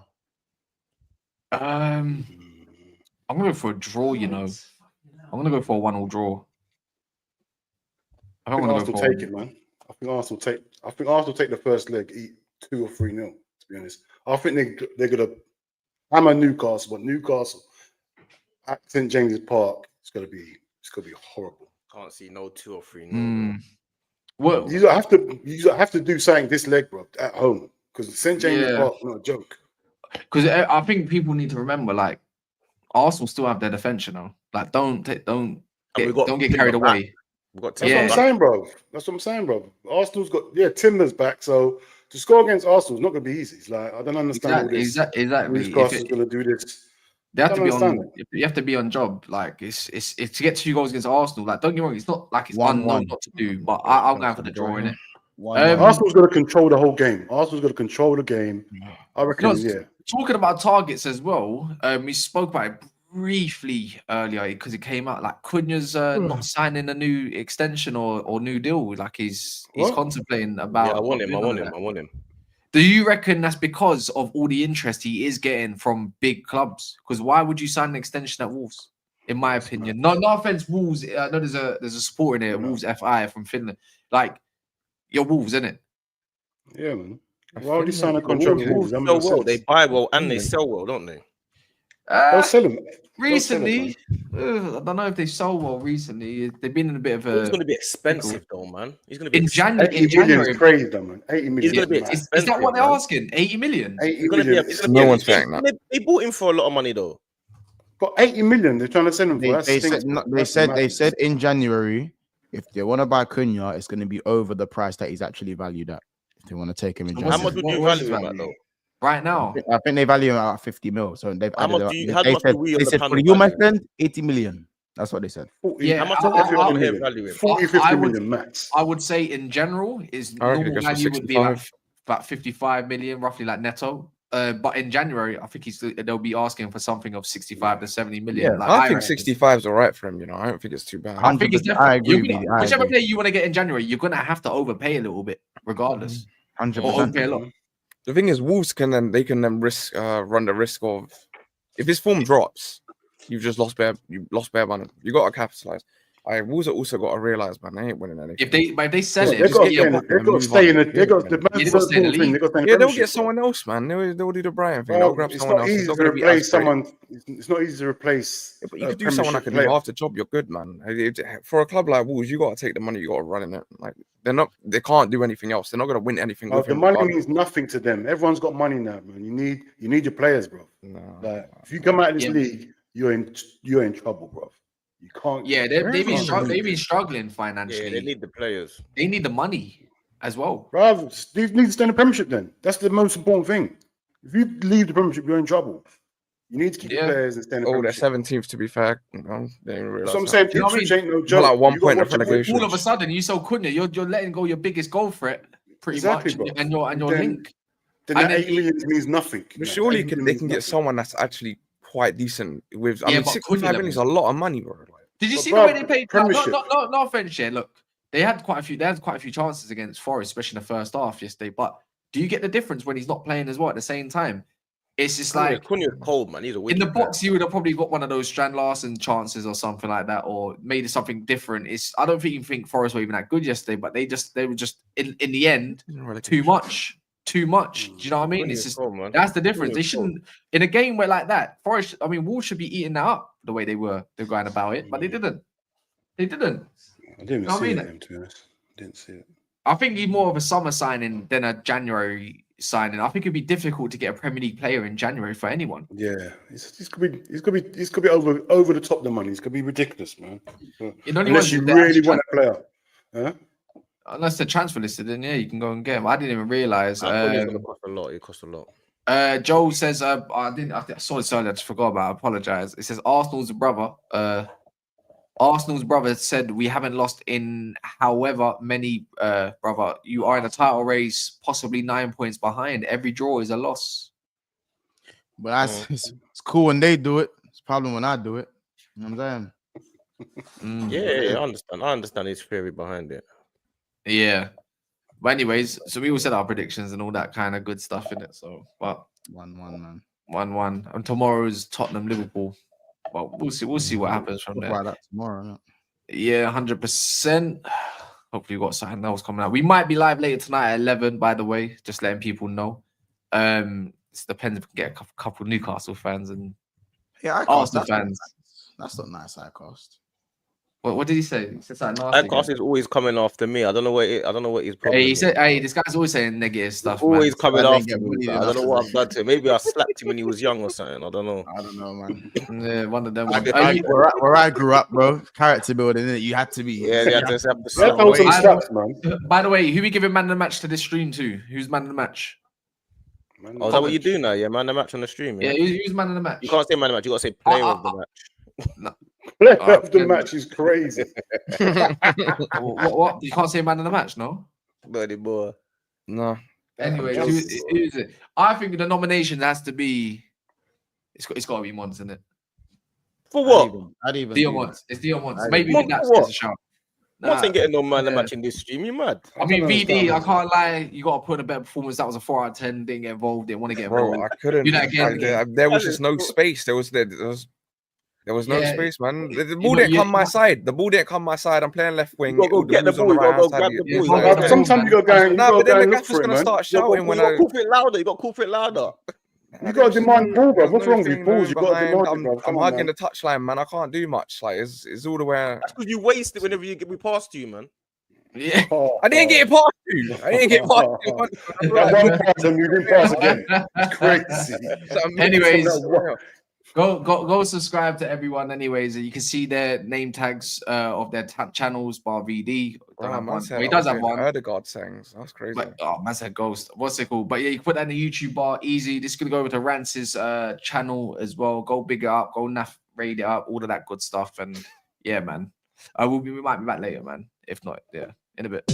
I'm gonna go for a draw. You know, I'm gonna go for a 1-1 draw. I think Arsenal take it, man. I think Arsenal take the first leg, eat 2 or 3-0. To be honest, I think they're gonna hammer Newcastle, but Newcastle at St James's Park, it's gonna be horrible. Can't see no 2 or 3. Well, You have to do something this leg, bro, at home, because St James's Park is not a joke. because I think people need to remember, like, Arsenal still have their defense, you know. Like, don't get carried away. We've got That's what I'm saying, bro. Arsenal's got Timber's back, so to score against Arsenal is not going to be easy. It's like I don't understand all this. Exactly. Newcastle's going to do this. They have to be understand on. You have to be on job. Like it's to get 2 goals against Arsenal. Like, don't get me wrong, it's not like it's 1-1. unknown not to do. But I'm going for the draw in it. Arsenal's going to control the whole game. Arsenal's going to control the game. I reckon. Talking about targets as well. We spoke about it briefly earlier because it came out like Cunha's not signing a new extension or new deal. Like he's contemplating about. Yeah, I want him. Do you reckon that's because of all the interest he is getting from big clubs? Because why would you sign an extension at Wolves? In my opinion, no offense, Wolves. I know there's a support in here, Wolves FI from Finland. Like, you're Wolves, isn't it? Yeah, man. Why would you sign a contract with Wolves? Sell well. They buy well and they sell well, don't they? They'll sell him. Recently, I don't know if they sold well recently. They've been in a bit of a. He's going to be expensive, though, man. He's going to be in expensive. January. In January, crazy, though, man. 80 million. He's going to be is expensive. that what they're man. asking? 80 million. 80 million. No one's paying that. They bought him for a lot of money, though. But 80 million, they're trying to send him for. They said in January, if they want to buy Cunha, it's going to be over the price that he's actually valued at. If they want to take him in January. How much would you value him at, though? Right now, I think they value him at 50 mil. So they've How added much it. do you- how much do we on They the said panel for you, my value? friend, 80 million. That's what they said. 40, Yeah, How much I- does I- everyone here value him? 40, 50 million max. I would say in general is I reckon it normal goes for value would be like 65. about 55 million, roughly like netto. But in January, I think they'll be asking for something of 65 to 70 million. Yeah, like, I think reckon. 65 is all right for him. You know, I don't think it's too bad. I think it's 100%. I agree definitely. with you. I Whichever agree. player you want to get in January, you're gonna have to overpay a little bit, regardless. 100%. Or overpay a lot. The thing is, Wolves can then risk run the risk of if his form drops, you've just lost bare money. You got to capitalize. Wolves have also got to realize, man, they ain't winning anything. If they sell it, They've just got get your to stay in the. They got the they've got to stay in the league. Yeah, they'll get someone else, man. They'll do the Brian thing. They'll grab It's someone not else. easy It's not to gonna be replace as great. someone. It's not easy to replace. Yeah, but you could do someone that can do half the job. You're good, man. For a club like Wolves, you got to take the money. You got to run in it. Like they can't do anything else. They're not going to win anything. With The him money regardless. means nothing to them. Everyone's got money now, man. You need your players, bro. Like if you come out of this league, you're in trouble, bro. You can't. Yeah, they've been struggling financially. Yeah, they need the players. They need the money as well. Bro, you need to stay in the Premiership then. That's the most important thing. If you leave the Premiership, you're in trouble. You need to keep the players and stay in the they're Premiership. 17th to be fair. You know, they didn't realize That's what I'm that. saying. You know what I Ipswich mean? ain't no joke. Like 1 You point gotta of watch it. relegation. All of a sudden, you sell Cunha, you're letting go your biggest goal threat, pretty Exactly, much, bro. and your Then- link. Then And that then 80 million means nothing. But man. surely 80 million they means can get nothing. someone that's actually quite decent. With I Yeah, mean, but 65 Cunha million is a lot of money, bro. Like, Did you But see bruv, the way they played? Premiership. No offense, yeah. Look, they had quite a few chances against Forest, especially in the first half yesterday. But do you get the difference when he's not playing as well at the same time? It's just like Cunha's cold, man. He's a in wicked the box, you would have probably got one of those Strand Larsen chances or something like that, or made it something different. I don't think Forest were even that good yesterday, but they were just in the end too much. Do you know what I mean? Cunha's It's just cold, man. that's the difference. They Cunha's shouldn't in a game where like that. Forest, I mean, Wolves should be eating that up the way they're going about it, but they didn't. They didn't. I didn't know what I see mean? it, to be honest. Didn't see it. I think he's more of a summer signing than a January signing. I think it'd be difficult to get a Premier League player in January for anyone. Yeah, he's gonna be over the top. The money. It's gonna be ridiculous, man. Unless you really want a player, huh? Unless the transfer listed, then yeah, you can go and get him. I didn't even realize. It cost a lot. It cost a lot. Joel says, I saw this earlier. I just forgot about it. I apologize. It says Arsenal's brother said we haven't lost in however many, brother. You are in a title race, possibly 9 points behind. Every draw is a loss. But it's cool when they do it. It's a problem when I do it. You know what I'm saying? Yeah, I understand his theory behind it. Yeah. But anyways, so we all said our predictions and all that kind of good stuff in it. So, but 1-1, man. 1-1. And tomorrow's Tottenham Liverpool. Well, we'll see what happens from there. About that tomorrow, innit? Yeah, 100%. Hopefully, we've got something else coming out. We might be live later tonight at 11. By the way, just letting people know. It depends if we can get a couple Newcastle fans and Arsenal fans. That's not nice. I cost. What did he say? He said something nasty. That cost is always coming after me. I don't know what his problem. He said, "Hey, this guy's always saying negative stuff. Always man. coming after me. I don't know what I've done to him. Maybe I slapped him when he was young or something. I don't know. I don't know, man. Yeah, one of them. Where I grew up, bro, character building, innit? You had to be. Yeah, you had to have the some slaps, man. By the way, who we giving man of the match to this stream to? Who's man of the match? Oh, is that what you do now? Yeah, man of the match on the stream. Yeah, who's man of the match? You can't say man of the match. You got to say player of the match. No. Player of the match is crazy. What? You can't say man of the match, no? Buddy boy. No. Anyway, who's it? I think the nomination has to be. It's got to be Mons, isn't it? For what? Dion Mons. It's Dion Mons. Maybe that's a shout. Mons ain't getting no man of the match in this stream. You mad? I mean, VD, I can't lie. You got to put in a better performance. That was a 4 out of 10. Didn't get involved. Didn't want to get involved. Bro, I couldn't. Do that again. There was just no space. There was no space, man. The ball didn't come my side. The ball didn't come my side. I'm playing left wing. Go get the ball. Go grab the ball. Sometimes you got to go. But then the guy's for just it, gonna man. start shouting when I. You got to call it louder. You got to demand ball, bro. What's wrong with you? Balls. You got to demand it, bro. I'm hugging the touchline, man. I can't do much. Like it's all the way. That's because you waste it whenever we pass to you, man. Yeah, I didn't get it past you. I didn't get past you. One pass and you didn't pass again. It's crazy. Anyways, go subscribe to everyone. Anyways, you can see their name tags of their channels. Bar VD. He does have one. Erdegaard sayings. That's crazy. But, oh, man said Ghost. What's it called? But yeah, you can put that in the YouTube bar. Easy. This is gonna go over to Rance's channel as well. Go big it up. Go rate it up. All of that good stuff. And yeah, man. We might be back later, man. If not, yeah, in a bit.